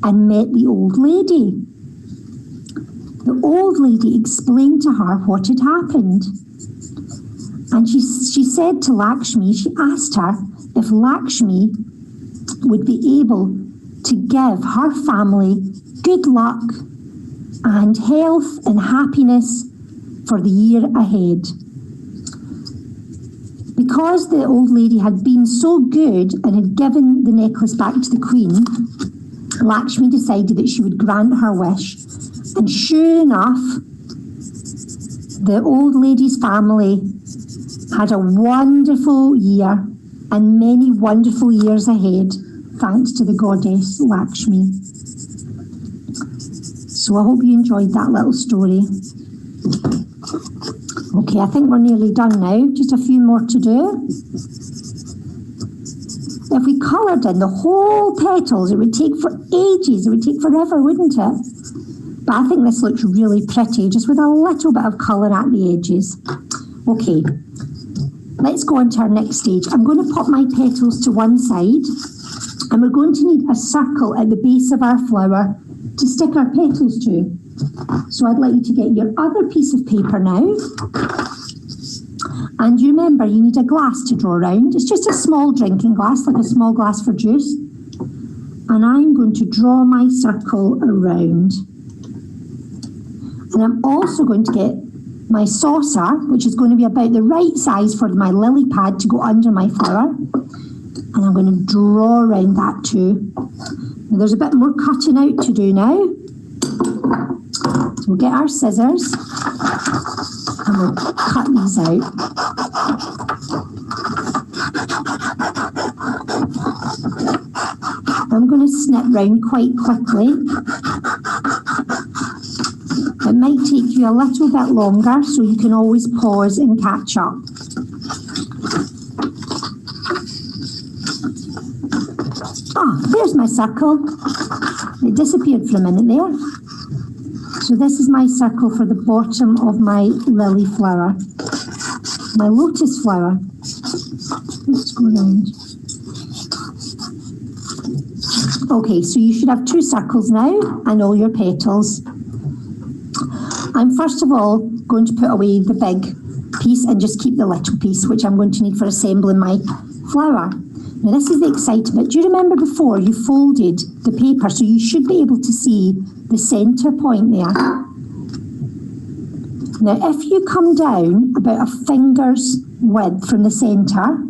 and met the old lady. The old lady explained to her what had happened. And she said to Lakshmi, she asked her if Lakshmi would be able to give her family good luck and health and happiness for the year ahead. Because the old lady had been so good and had given the necklace back to the queen, Lakshmi decided that she would grant her wish. And sure enough, the old lady's family had a wonderful year and many wonderful years ahead, thanks to the goddess Lakshmi. So I hope you enjoyed that little story. Okay, I think we're nearly done now. Just a few more to do. If we coloured in the whole petals, it would take for ages. It would take forever, wouldn't it? But I think this looks really pretty, just with a little bit of colour at the edges. Okay, let's go on to our next stage. I'm going to pop my petals to one side, and we're going to need a circle at the base of our flower to stick our petals to. So I'd like you to get your other piece of paper now. And you remember, you need a glass to draw around. It's just a small drinking glass, like a small glass for juice. And I'm going to draw my circle around. And I'm also going to get my saucer, which is going to be about the right size for my lily pad to go under my flower. And I'm going to draw around that too. Now, there's a bit more cutting out to do now. So we'll get our scissors and we'll cut these out. I'm going to snip round quite quickly. It might take you a little bit longer, so you can always pause and catch up. Ah, there's my circle. It disappeared for a minute there. So this is my circle for the bottom of my lily flower. My lotus flower. Let's go around. Okay, so you should have two circles now and all your petals. I'm first of all going to put away the big piece and just keep the little piece, which I'm going to need for assembling my flower. Now this is the exciting bit. Do you remember before you folded the paper, so you should be able to see the centre point there. Now if you come down about a finger's width from the centre,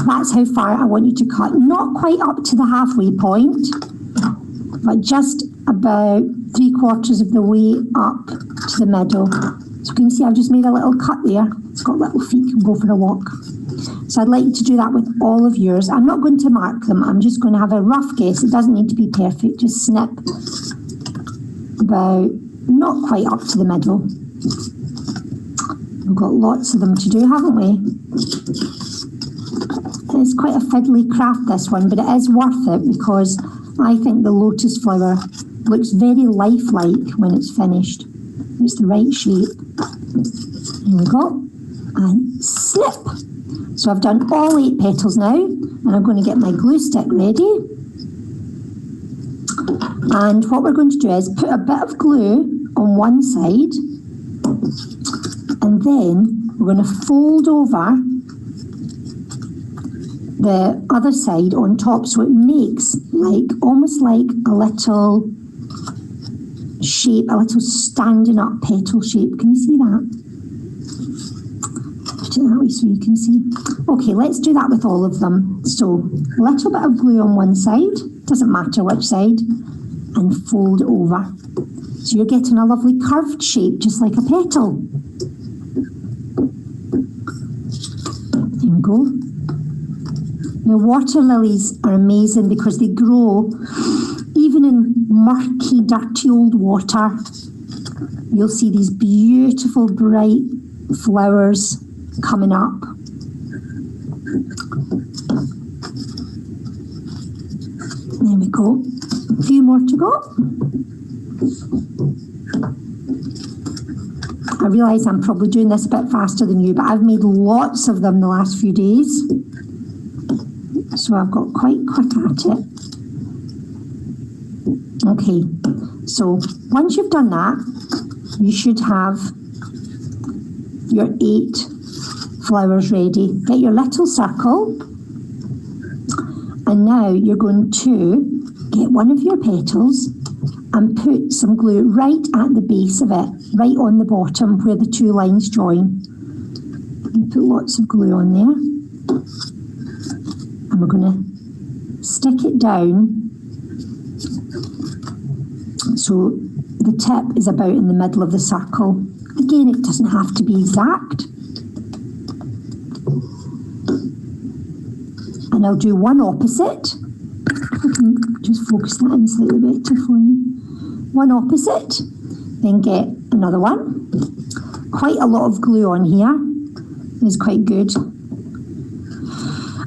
that's how far I want you to cut. Not quite up to the halfway point, but just about 3/4 of the way up to the middle. So can you see I've just made a little cut there. It's got little feet, can go for a walk. So I'd like you to do that with all of yours. I'm not going to mark them. I'm just going to have a rough guess. It doesn't need to be perfect. Just snip about not quite up to the middle. We've got lots of them to do, haven't we? It's quite a fiddly craft, this one, but it is worth it because I think the lotus flower looks very lifelike when it's finished. It's the right shape. Here we go. And snip. So I've done all 8 petals now, and I'm going to get my glue stick ready. And what we're going to do is put a bit of glue on one side, and then we're going to fold over the other side on top, so it makes like almost like a little shape, a little standing up petal shape. Can you see that? Put it that way so you can see. Okay, let's do that with all of them. So a little bit of glue on one side, doesn't matter which side, and fold over. So you're getting a lovely curved shape, just like a petal. There we go. Now, water lilies are amazing because they grow even in murky, dirty old water. You'll see these beautiful, bright flowers coming up. There we go. A few more to go. I realise I'm probably doing this a bit faster than you, but I've made lots of them the last few days. So I've got quite quick at it. Okay, so once you've done that, you should have your 8 flowers ready. Get your little circle, and now you're going to get one of your petals and put some glue right at the base of it, right on the bottom where the 2 lines join. And put lots of glue on there. And we're going to stick it down so the tip is about in the middle of the circle. Again, it doesn't have to be exact. And I'll do one opposite. I can just focus that in slightly better for you. One opposite, then get another one. Quite a lot of glue on here is quite good.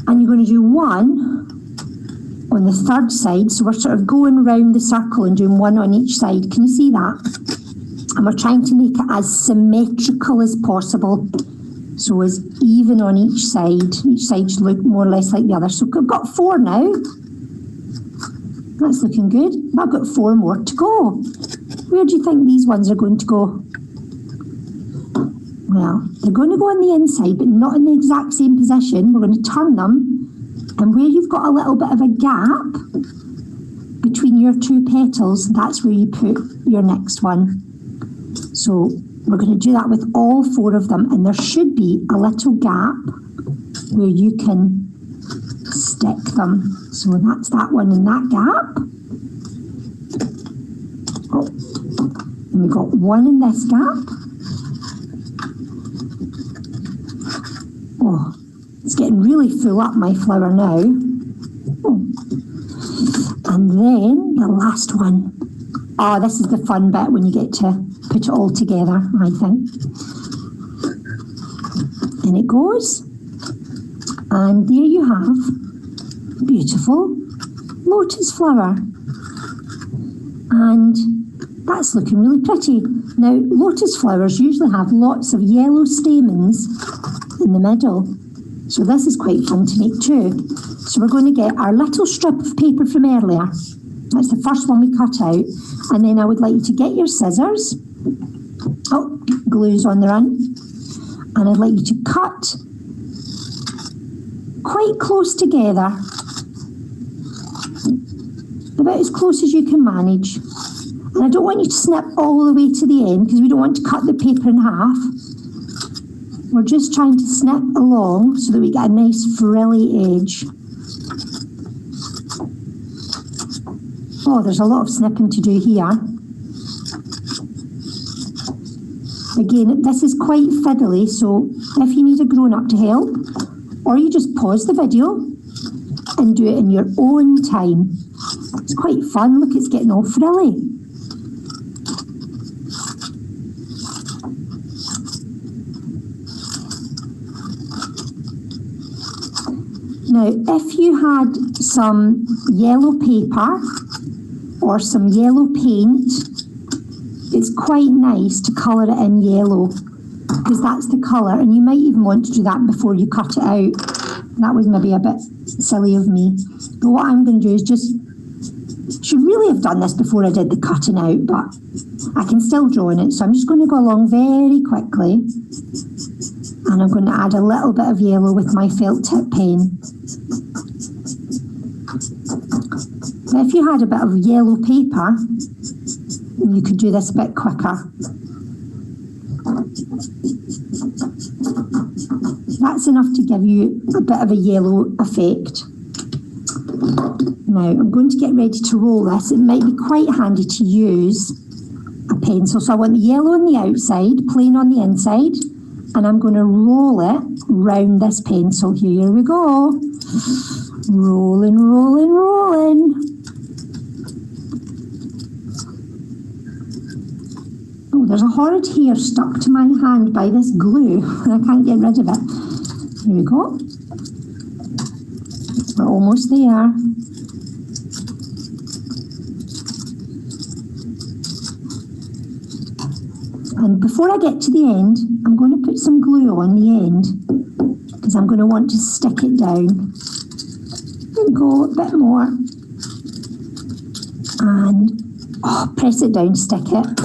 And you're going to do one on the third side. So we're sort of going round the circle and doing one on each side. Can you see that? And we're trying to make it as symmetrical as possible. So as even on each side should look more or less like the other. So I've got 4 now. That's looking good. I've got 4 more to go. Where do you think these ones are going to go? Well, they're going to go on the inside, but not in the exact same position. We're going to turn them, and where you've got a little bit of a gap between your 2 petals, that's where you put your next one. So we're going to do that with all 4 of them, and there should be a little gap where you can stick them. So that's that one in that gap. Oh, and we've got one in this gap. Oh, it's getting really full up, my flower now. Oh. And then the last one. Oh, this is the fun bit when you get to put it all together, I think. And it goes. And there you have a beautiful lotus flower. And that's looking really pretty. Now, lotus flowers usually have lots of yellow stamens in the middle. So this is quite fun to make too. So we're going to get our little strip of paper from earlier. That's the first one we cut out. And then I would like you to get your scissors. Oh, glue's on the run. And I'd like you to cut quite close together. About as close as you can manage. And I don't want you to snip all the way to the end because we don't want to cut the paper in half. We're just trying to snip along so that we get a nice frilly edge. Oh, there's a lot of snipping to do here. Again, this is quite fiddly, so if you need a grown-up to help, or you just pause the video and do it in your own time. It's quite fun. Look, it's getting all frilly. Now, if you had some yellow paper or some yellow paint, it's quite nice to colour it in yellow because that's the colour, and you might even want to do that before you cut it out. That was maybe a bit silly of me. But what I'm going to do is just, should really have done this before I did the cutting out, but I can still draw in it. So I'm just going to go along very quickly, and I'm going to add a little bit of yellow with my felt tip pen. But if you had a bit of yellow paper, you could do this a bit quicker. That's enough to give you a bit of a yellow effect. Now I'm going to get ready to roll this. It might be quite handy to use a pencil. So I want the yellow on the outside, plain on the inside, and I'm going to roll it round this pencil. Here we go. Rolling, rolling, rolling. Oh, there's a horrid hair stuck to my hand by this glue, and I can't get rid of it. Here we go. We're almost there. And before I get to the end, I'm going to put some glue on the end because I'm going to want to stick it down. There we go, a bit more. And press it down, stick it.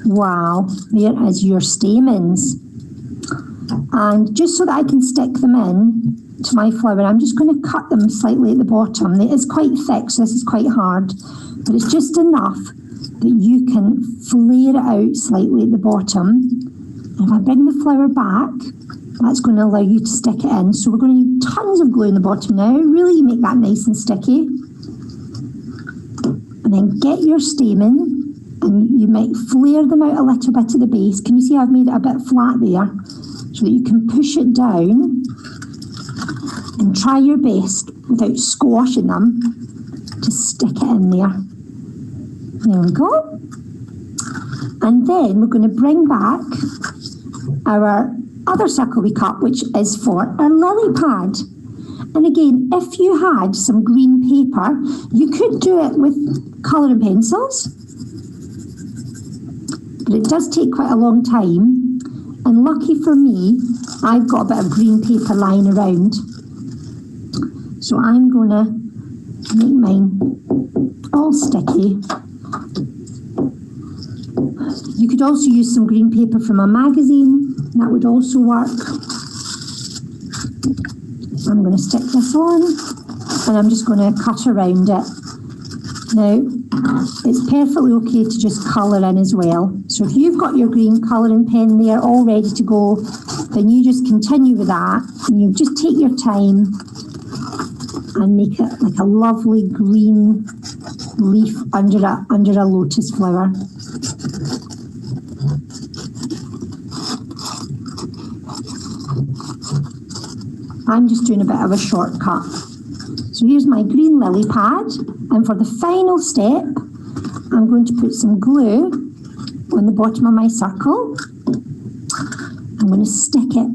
Wow, there is your stamens. And just so that I can stick them in to my flower, I'm just going to cut them slightly at the bottom. It is quite thick, so this is quite hard, but it's just enough that you can flare it out slightly at the bottom. And if I bring the flower back, that's going to allow you to stick it in. So we're going to need tons of glue in the bottom now. Really make that nice and sticky. And then get your stamen, and you might flare them out a little bit at the base. Can you see I've made it a bit flat there? So that you can push it down and try your best without squashing them to stick it in there. There we go. And then we're going to bring back our other circle we cut, which is for our lily pad. And again, if you had some green paper, you could do it with colouring pencils, but it does take quite a long time. And lucky for me, I've got a bit of green paper lying around. So I'm going to make mine all sticky. You could also use some green paper from a magazine. That would also work. I'm going to stick this on, and I'm just going to cut around it. Now, it's perfectly okay to just colour in as well. So if you've got your green colouring pen there all ready to go, then you just continue with that, and you just take your time and make it like a lovely green leaf under a lotus flower. I'm just doing a bit of a shortcut. So here's my green lily pad, and for the final step, I'm going to put some glue on the bottom of my circle. I'm going to stick it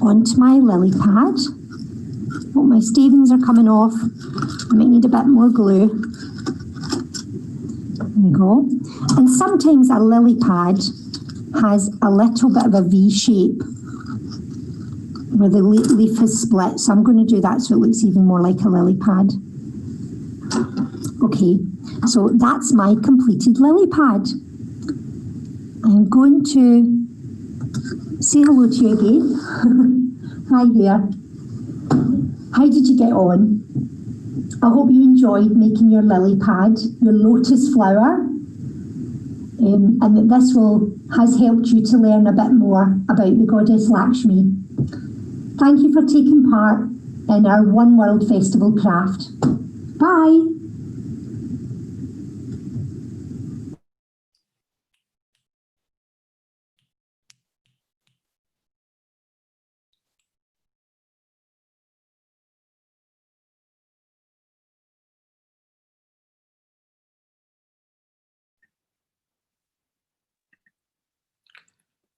onto my lily pad. Oh, my stamens are coming off. I might need a bit more glue. There we go. And sometimes a lily pad has a little bit of a V shape where the leaf is split. So I'm going to do that so it looks even more like a lily pad. Okay, so that's my completed lily pad. I'm going to say hello to you again. Hi there. How did you get on? I hope you enjoyed making your lily pad, your lotus flower, and that this has helped you to learn a bit more about the goddess Lakshmi. Thank you for taking part in our One World Festival craft. Bye.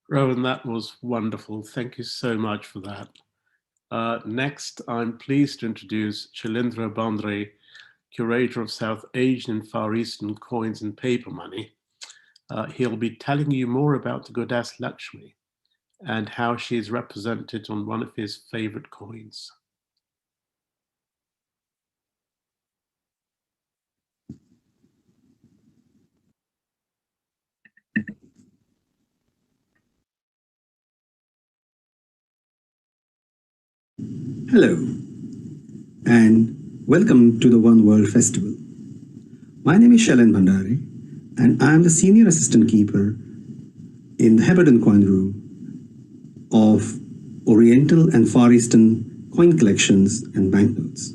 Rowan, that was wonderful. Thank you so much for that. Next, I'm pleased to introduce Shailendra Bandre, Curator of South Asian and Far Eastern coins and paper money. He'll be telling you more about the goddess Lakshmi and how she is represented on one of his favorite coins. Hello, and welcome to the One World Festival. My name is Shailendra Bandre, and I am the Senior Assistant Keeper in the Heberden Coin Room of Oriental and Far Eastern coin collections and banknotes.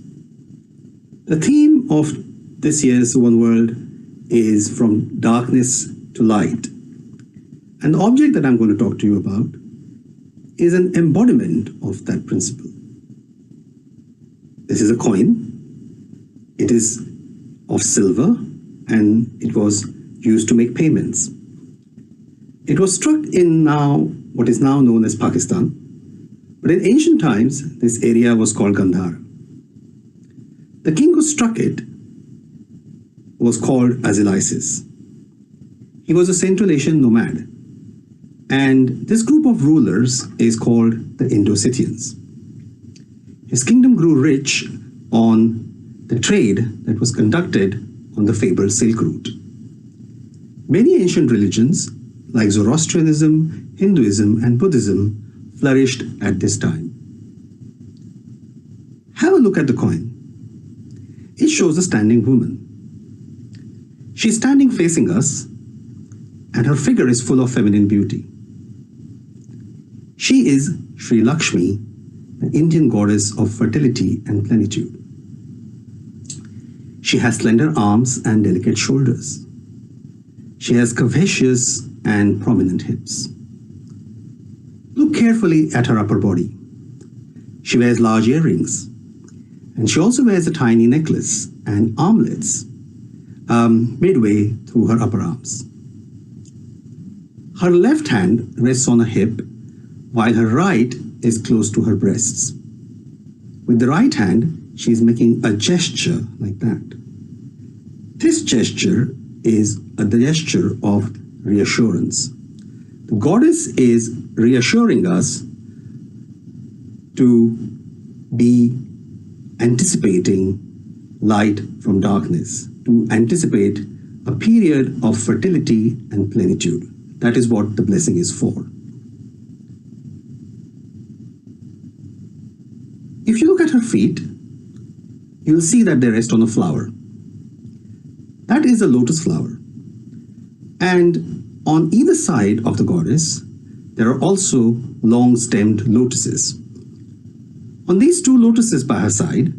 The theme of this year's One World is From Darkness to Light. And the object that I'm going to talk to you about is an embodiment of that principle. This is a coin. It is of silver, and it was used to make payments. It was struck in what is now known as Pakistan, but in ancient times, this area was called Gandhara. The king who struck it was called Azilisis. He was a Central Asian nomad, and this group of rulers is called the Indo-Scythians. His kingdom grew rich on the trade that was conducted on the fabled Silk Route. Many ancient religions like Zoroastrianism, Hinduism, and Buddhism flourished at this time. Have a look at the coin. It shows a standing woman. She's standing facing us, and her figure is full of feminine beauty. She is Sri Lakshmi, the Indian goddess of fertility and plenitude. She has slender arms and delicate shoulders. She has curvaceous and prominent hips. Look carefully at her upper body. She wears large earrings, and she also wears a tiny necklace and armlets midway through her upper arms. Her left hand rests on a hip, while her right is close to her breasts. With the right hand, she is making a gesture like that. This gesture is a gesture of reassurance. The goddess is reassuring us to be anticipating light from darkness, to anticipate a period of fertility and plenitude. That is what the blessing is for. If you look at her feet, you'll see that they rest on a flower. That is a lotus flower. And on either side of the goddess, there are also long-stemmed lotuses. On these two lotuses by her side,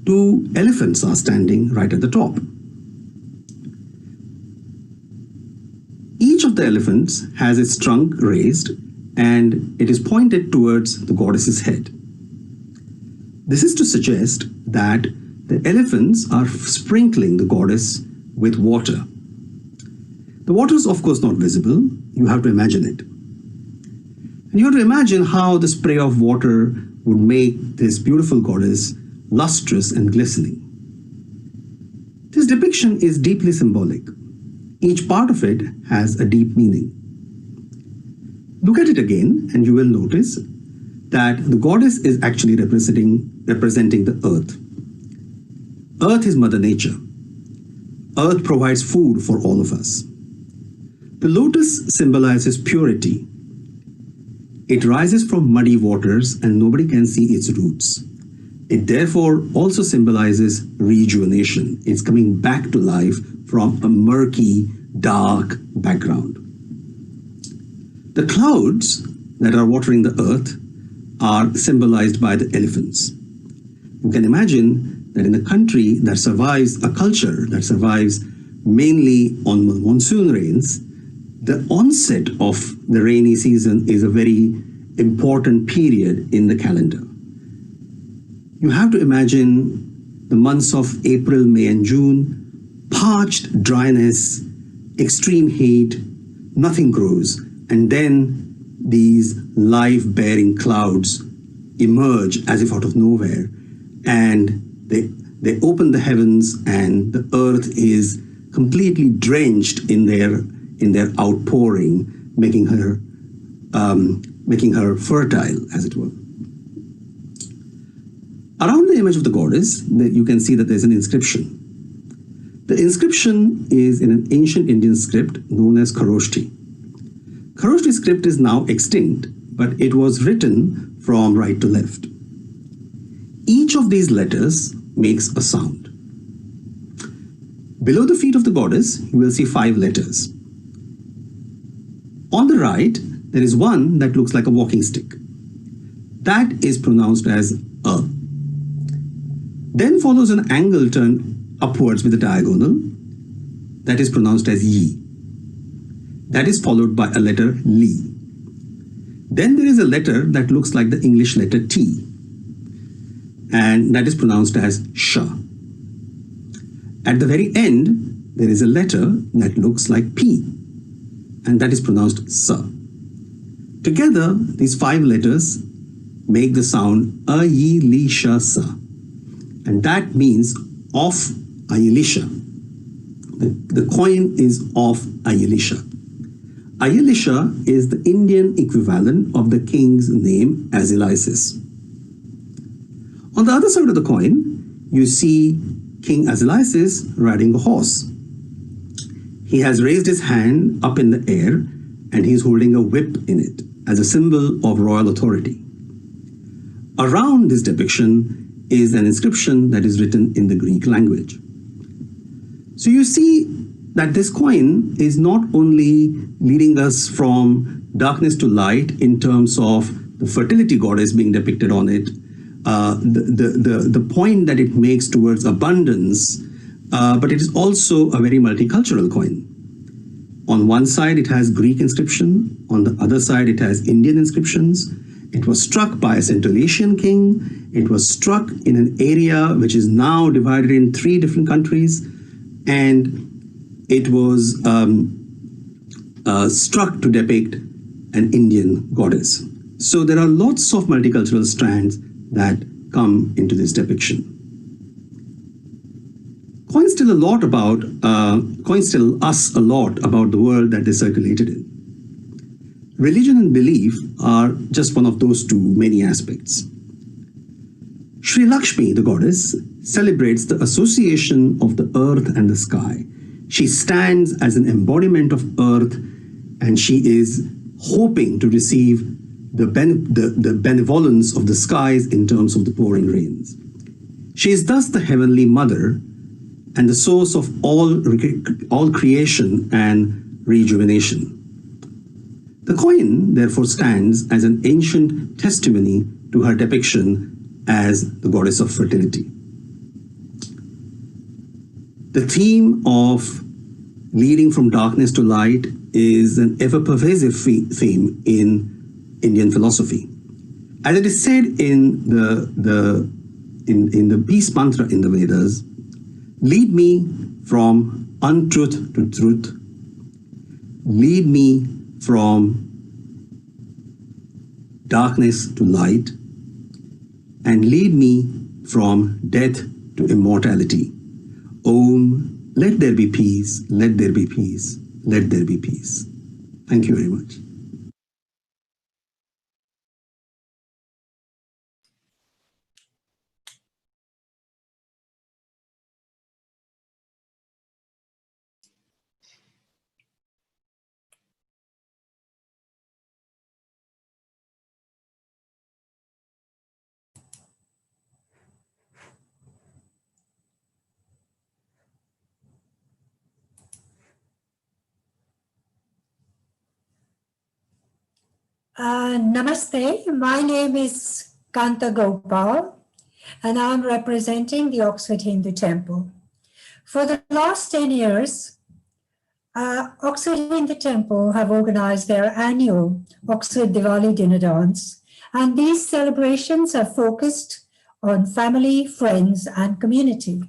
two elephants are standing right at the top. Each of the elephants has its trunk raised and it is pointed towards the goddess's head. This is to suggest that the elephants are sprinkling the goddess with water. The water is of course not visible, you have to imagine it. And you have to imagine how the spray of water would make this beautiful goddess lustrous and glistening. This depiction is deeply symbolic. Each part of it has a deep meaning. Look at it again and you will notice that the goddess is actually representing the earth. Earth is Mother Nature. Earth provides food for all of us. The lotus symbolizes purity. It rises from muddy waters and nobody can see its roots. It therefore also symbolizes rejuvenation. It's coming back to life from a murky, dark background. The clouds that are watering the earth are symbolized by the elephants. You can imagine that in a country that survives, a culture that survives mainly on monsoon rains, the onset of the rainy season is a very important period in the calendar. You have to imagine the months of April, May, and June, parched dryness, extreme heat, nothing grows, and then these life-bearing clouds emerge as if out of nowhere, and they open the heavens, and the earth is completely drenched in their outpouring, making her fertile, as it were. Around the image of the goddess, you can see that there's an inscription. The inscription is in an ancient Indian script known as Kharoshthi. Kharoshthi script is now extinct, but it was written from right to left. Each of these letters makes a sound. Below the feet of the goddess, you will see 5 letters. On the right, there is one that looks like a walking stick. That is pronounced as A. Then follows an angle turned upwards with a diagonal. That is pronounced as Yi. That is followed by a letter Li. Then there is a letter that looks like the English letter T, and that is pronounced as Sha. At the very end, there is a letter that looks like P, and that is pronounced Sa. Together, these 5 letters make the sound A, Yi, Li, Sha, Sa, and that means of Ayelisha. The coin is of Ayelisha. Ayelisha is the Indian equivalent of the king's name Azilisis. On the other side of the coin, you see King Asilasis riding a horse. He has raised his hand up in the air and he's holding a whip in it as a symbol of royal authority. Around this depiction is an inscription that is written in the Greek language. So you see that this coin is not only leading us from darkness to light in terms of the fertility goddess being depicted on it, the point that it makes towards abundance, but it is also a very multicultural coin. On one side, it has Greek inscription. On the other side, it has Indian inscriptions. It was struck by a Central Asian king. It was struck in an area which is now divided in 3 different countries. And it was struck to depict an Indian goddess. So there are lots of multicultural strands that come into this depiction. Coins tell us a lot about the world that they circulated in. Religion and belief are just one of those two many aspects. Sri Lakshmi, the goddess, celebrates the association of the earth and the sky. She stands as an embodiment of earth, and she is hoping to receive the benevolence of the skies in terms of the pouring rains. She is thus the heavenly mother and the source of all creation and rejuvenation. The coin therefore stands as an ancient testimony to her depiction as the goddess of fertility. The theme of leading from darkness to light is an ever-pervasive theme in Indian philosophy. As it is said in the peace mantra in the Vedas, lead me from untruth to truth, lead me from darkness to light, and lead me from death to immortality. Om, let there be peace, let there be peace, let there be peace. Thank you very much. Namaste, my name is Kanta Gopal and I'm representing the Oxford Hindu Temple. For the last 10 years, Oxford Hindu Temple have organized their annual Oxford Diwali dinner dance, and these celebrations are focused on family, friends, and community.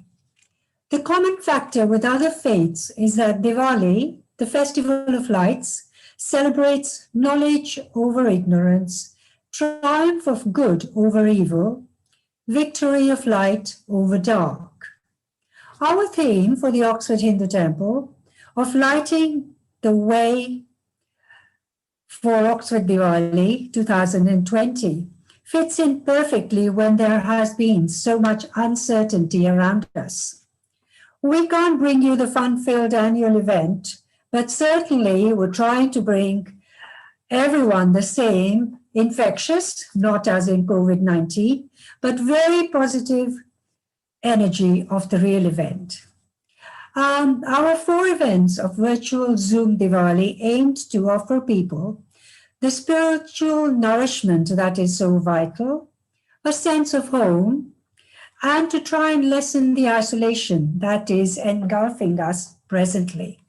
The common factor with other faiths is that Diwali, the festival of lights, celebrates knowledge over ignorance, triumph of good over evil, victory of light over dark. Our theme for the Oxford Hindu Temple of lighting the way for Oxford Diwali 2020 fits in perfectly when there has been so much uncertainty around us. We can't bring you the fun-filled annual event, but certainly we're trying to bring everyone the same infectious, not as in COVID-19, but very positive energy of the real event. Our 4 events of virtual Zoom Diwali aimed to offer people the spiritual nourishment that is so vital, a sense of home, and to try and lessen the isolation that is engulfing us presently.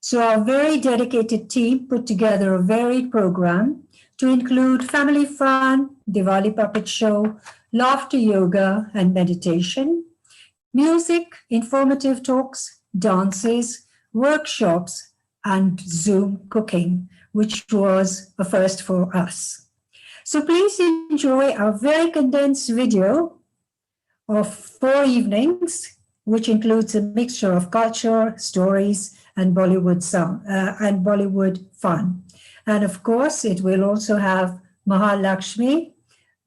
So our very dedicated team put together a varied program to include family fun, Diwali puppet show, laughter yoga and meditation, music, informative talks, dances, workshops, and Zoom cooking, which was a first for us. So please enjoy our very condensed video of 4 evenings, which includes a mixture of culture, stories, and Bollywood fun. And of course, it will also have Lakshmi,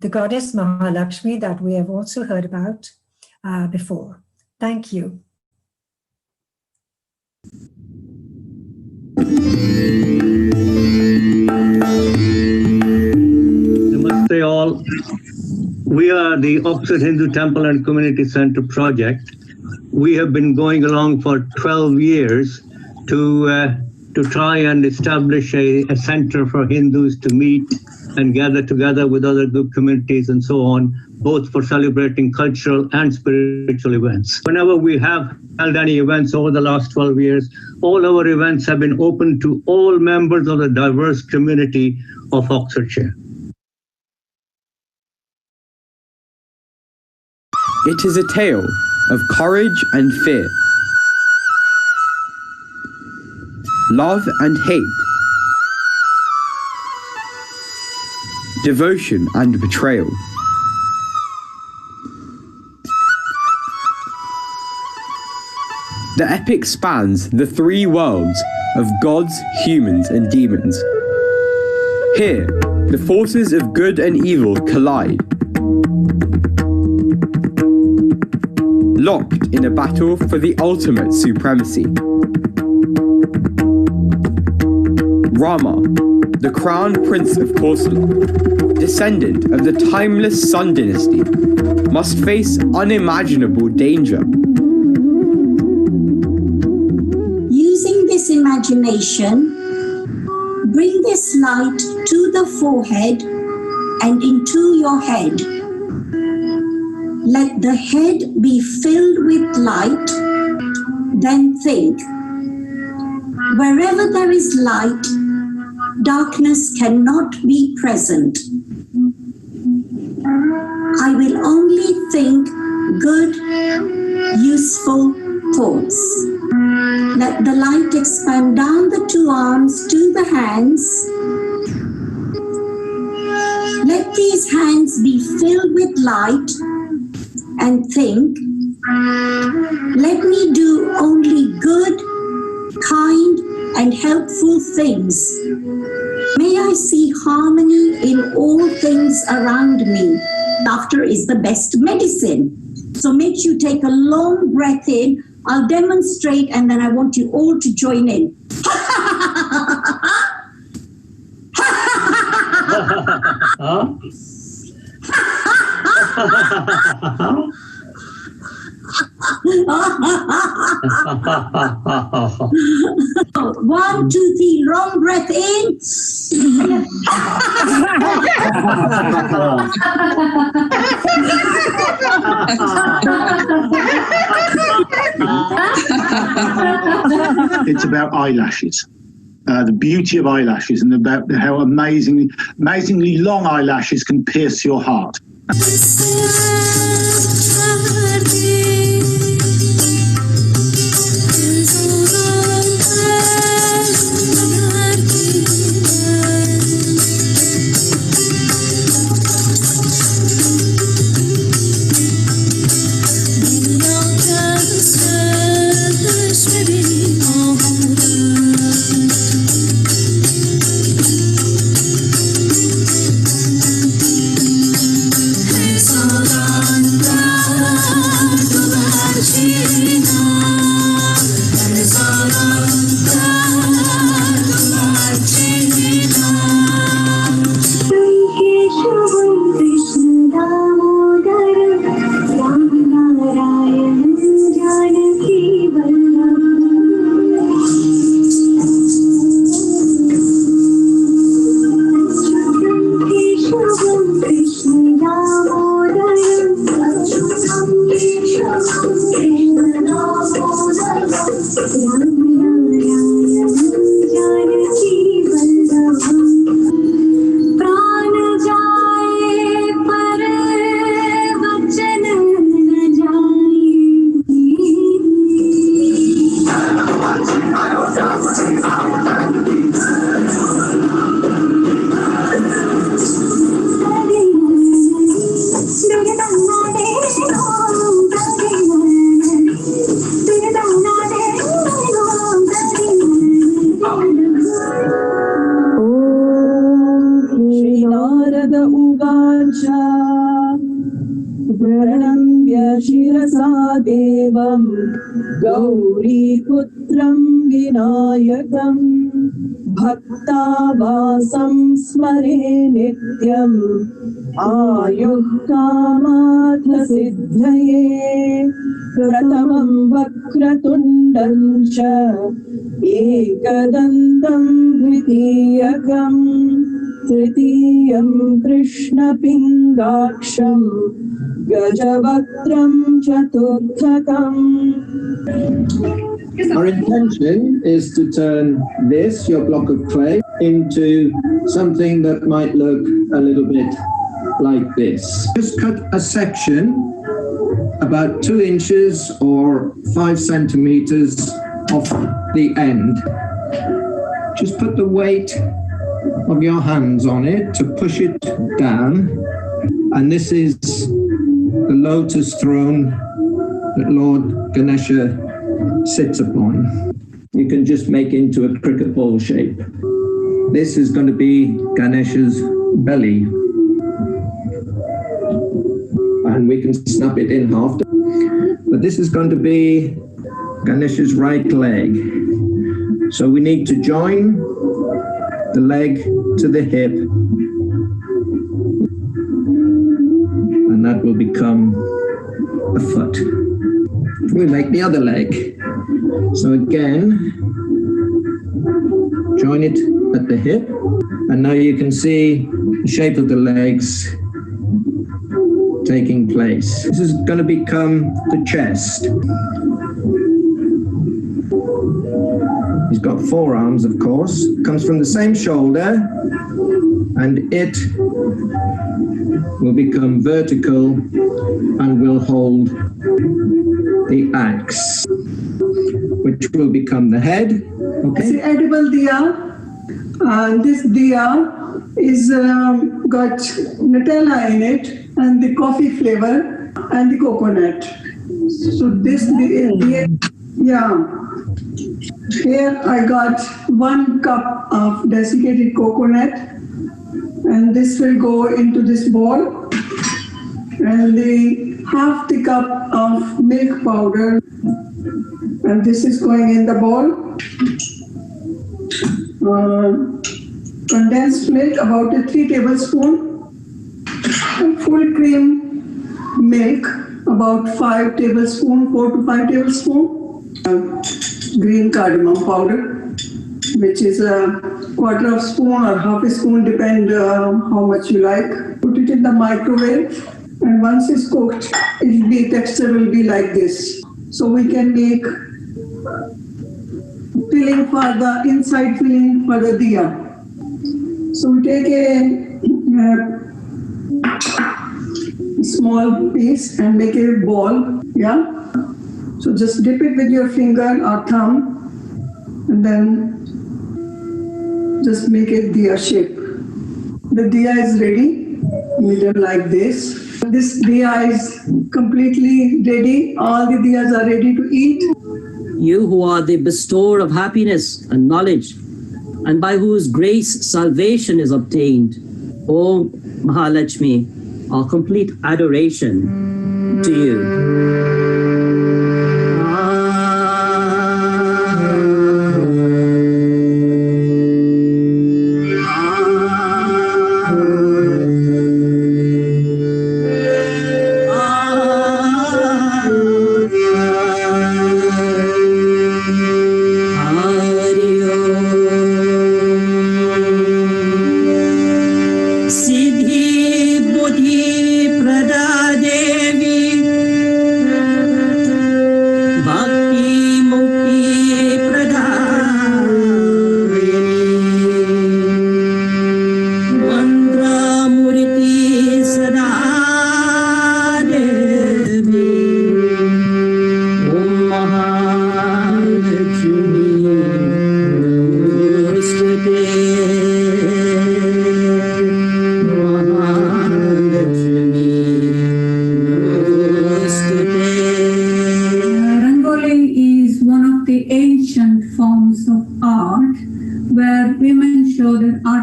the goddess Mahalakshmi that we have also heard about before. Thank you. Namaste all. We are the Oxford Hindu Temple and Community Center project. We have been going along for 12 years to try and establish a center for Hindus to meet and gather together with other good communities and so on, both for celebrating cultural and spiritual events. Whenever we have held any events over the last 12 years, all our events have been open to all members of the diverse community of Oxfordshire. It is a tale of courage and fear, love and hate, devotion and betrayal. The epic spans the three worlds of gods, humans, and demons. Here, the forces of good and evil collide, locked in a battle for the ultimate supremacy. Rama, the crown prince of Kosala, descendant of the timeless Sun dynasty, must face unimaginable danger. Using this imagination, bring this light to the forehead and into your head. Let the head be filled with light, then think. Wherever there is light, darkness cannot be present. I will only think good, useful thoughts. Let the light expand down the two arms to the hands. Let these hands be filled with light and think, let me do only good, kind, and helpful things. May I see harmony in all things around me. Laughter is the best medicine. So make you take a long breath in. I'll demonstrate and then I want you all to join in. One, two, three, long breath in. It's about eyelashes. The beauty of eyelashes and about how amazingly long eyelashes can pierce your heart. Hey, so long, प्रणम्य शिरसा देवं गौरीपुत्रं विनायकं भक्तावासं स्मरे नित्यम् आयुः कामार्थसिद्धये प्रथमं वक्रतुण्डं च एकदन्तं द्वितीयकं तृतीयं कृष्णपिङ्गाक्षं गजवक्त्रं चतुर्थकम्. Our intention is to turn this, your block of clay, into something that might look a little bit like this. Just cut a section about 2 inches or 5 centimeters off the end. Just put the weight of your hands on it to push it down. And this is the lotus throne that Lord Ganesha sits upon. You can just make into a cricket ball shape. This is going to be Ganesha's belly. And we can snap it in half. But this is going to be Ganesha's right leg. So we need to join the leg to the hip. And that will become a foot. We make the other leg. So again, join it at the hip. And now you can see the shape of the legs taking place. This is going to become the chest. He's got 4 arms, of course. Comes from the same shoulder, and it will become vertical and will hold the axe, which will become the head. Okay. It's an edible diya. This diya is got Nutella in it, and the coffee flavor and the coconut. So this diya, yeah. Here I got 1 cup of desiccated coconut, and this will go into this bowl, and the half the cup of milk powder, and this is going in the bowl. Condensed milk, about 3 tablespoons, full cream milk, about 5 tablespoons, 4 to 5 tablespoons. Green cardamom powder, which is a 1/4 spoon or half a spoon, depend how much you like. Put it in the microwave, and once it's cooked, the texture will be like this. So we can make filling for the inside filling for the diya. So we take a small piece and make a ball, yeah. So just dip it with your finger or thumb, and then just make a diya shape. The diya is ready, middle like this. This diya is completely ready. All the diyas are ready to eat. You who are the bestower of happiness and knowledge, and by whose grace salvation is obtained, O Mahalakshmi, our complete adoration to you.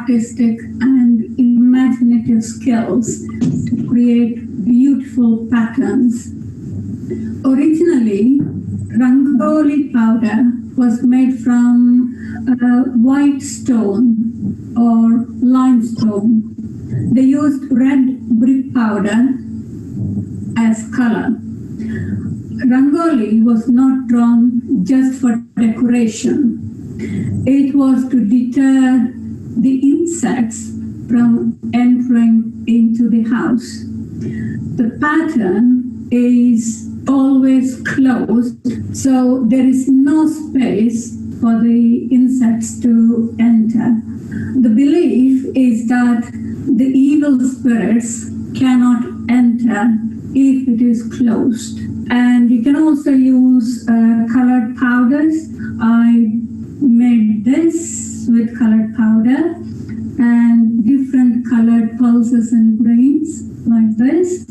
artistic and imaginative skills create beautiful patterns. Originally, Rangoli powder was made from white stone or limestone. They used red brick powder as color. Rangoli was not drawn just for decoration. It was to deter the insects from entering into the house. The pattern is always closed, so there is no space for the insects to enter. The belief is that the evil spirits cannot enter if it is closed. And you can also use colored powders. I made this with colored powder and different colored pulses and grains like this,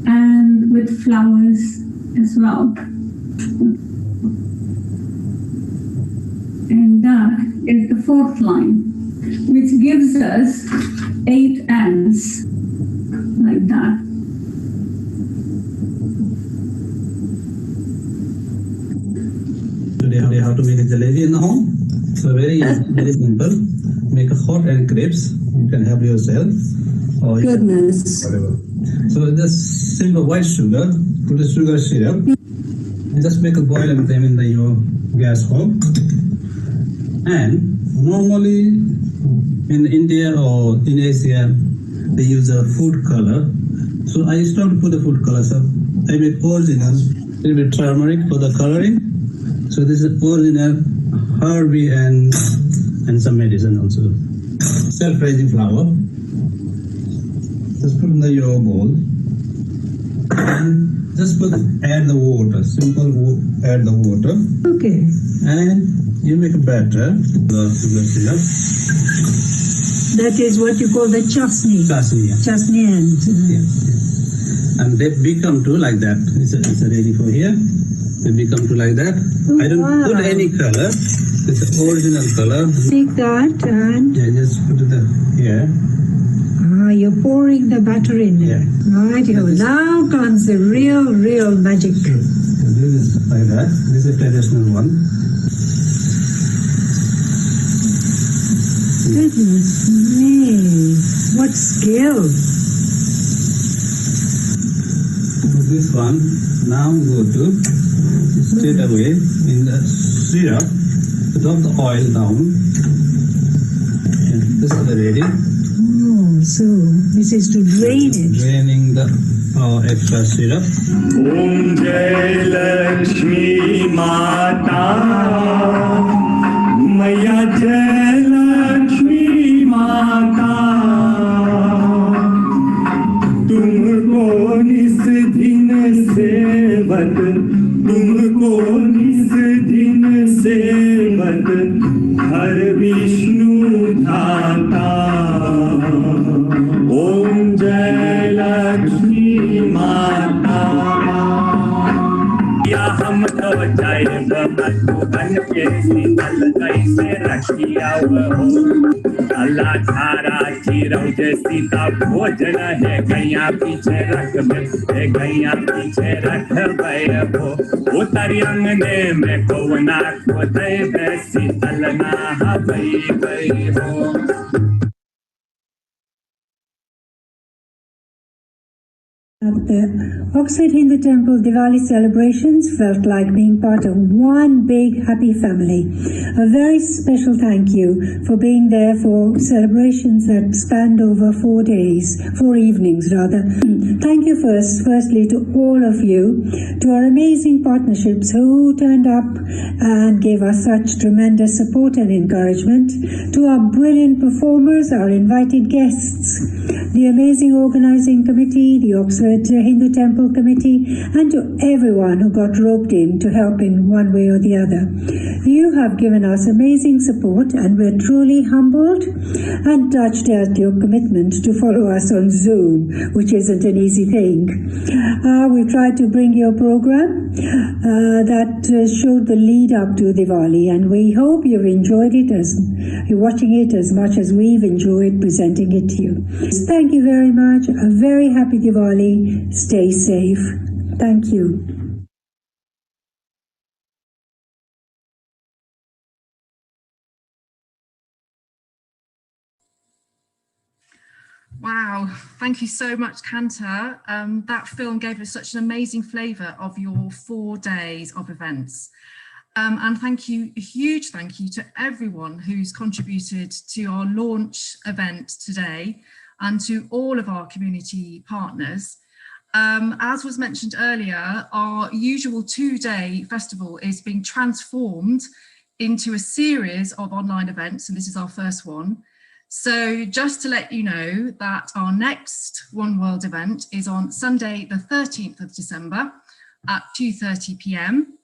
and with flowers as well. And that is the fourth line, which gives us 8 ends like that. Today how to make a jalebi in the home. So very simple. Make a hot and crepes. You can have yourself. Or Goodness. Whatever. So just simple white sugar. Put the sugar syrup. And just make a boil and them in your gas hob. And normally in India or in Asia they use a food color. So I stopped to put the food color. So I make original, little bit turmeric for the coloring. So this is original herby and some medicine also. Self-raising flour. Just put in your bowl. And just add the water. Simple add the water. Okay. And you make a batter. The sugar syrup. That is what you call the chutney. Chutney, yeah. Chutney and... Yeah. And they become to like that. It's ready for here. They become to like that. I don't put any color. It's the original color. Take that and... Yeah, just put it here. You're pouring the batter in there. Right, now comes the real magic. So this is like that. This is a traditional one. Goodness me, what skill. So this one, now go to straight away in the syrup, drop the oil down. And this is ready. Oh, so this is to drain it. Draining the extra syrup. Om Jai Lakshmi Mata Maya Jai Lakshmi Mata Tumko nis din sevat Tumko nis din sevat Har Vishnu Dhata Om Jai Lakshmi Mata या हम तो जाए बन के शीतल कैसे रखिया हो अल्लाह धारा चिरौ जे सीता भोजन है गैया पीछे रख गैया पीछे रख हो उतर अंगने में कौना को दे शीतल ना हवई हो At the Oxford Hindu Temple Diwali celebrations felt like being part of one big happy family. A very special thank you for being there for celebrations that spanned over 4 evenings rather. Thank you firstly to all of you, to our amazing partnerships who turned up and gave us such tremendous support and encouragement, to our brilliant performers, our invited guests, the amazing organizing committee, the Oxford Hindu Temple Committee, and to everyone who got roped in to help in one way or the other. You have given us amazing support, and we're truly humbled and touched at your commitment to follow us on Zoom, which isn't an easy thing. We've tried to bring you a program that showed the lead up to Diwali, and we hope you've enjoyed it you're watching it as much as we've enjoyed presenting it to you. Thank you very much. A very happy Diwali. Stay safe. Thank you. Wow, thank you so much, Kanta. That film gave us such an amazing flavour of your 4 days of events. And thank you, a huge thank you to everyone who's contributed to our launch event today and to all of our community partners. As was mentioned earlier, our usual 2-day festival is being transformed into a series of online events, and this is our first one. So just to let you know that our next One World event is on Sunday, the 13th of December at 2:30 p.m.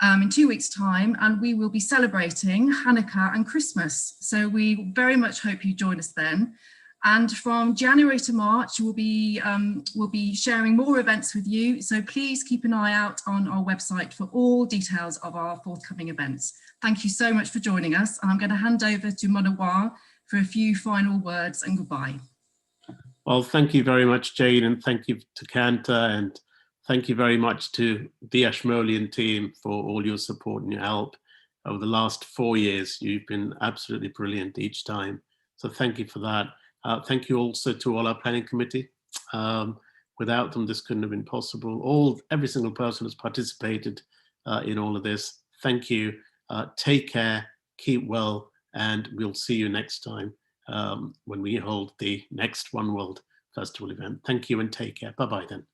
In 2 weeks' time, and we will be celebrating Hanukkah and Christmas. So we very much hope you join us then. And from January to March, we'll be sharing more events with you. So please keep an eye out on our website for all details of our forthcoming events. Thank you so much for joining us. And I'm going to hand over to Manoa for a few final words and goodbye. Well, thank you very much, Jane, and thank you to Kanta, and thank you very much to the Ashmolean team for all your support and your help over the last 4 years. You've been absolutely brilliant each time. So thank you for that. Thank you also to all our planning committee. Without them, this couldn't have been possible. Every single person has participated in all of this. Thank you. Take care, keep well, and we'll see you next time when we hold the next One World Festival event. Thank you and take care. Bye-bye then.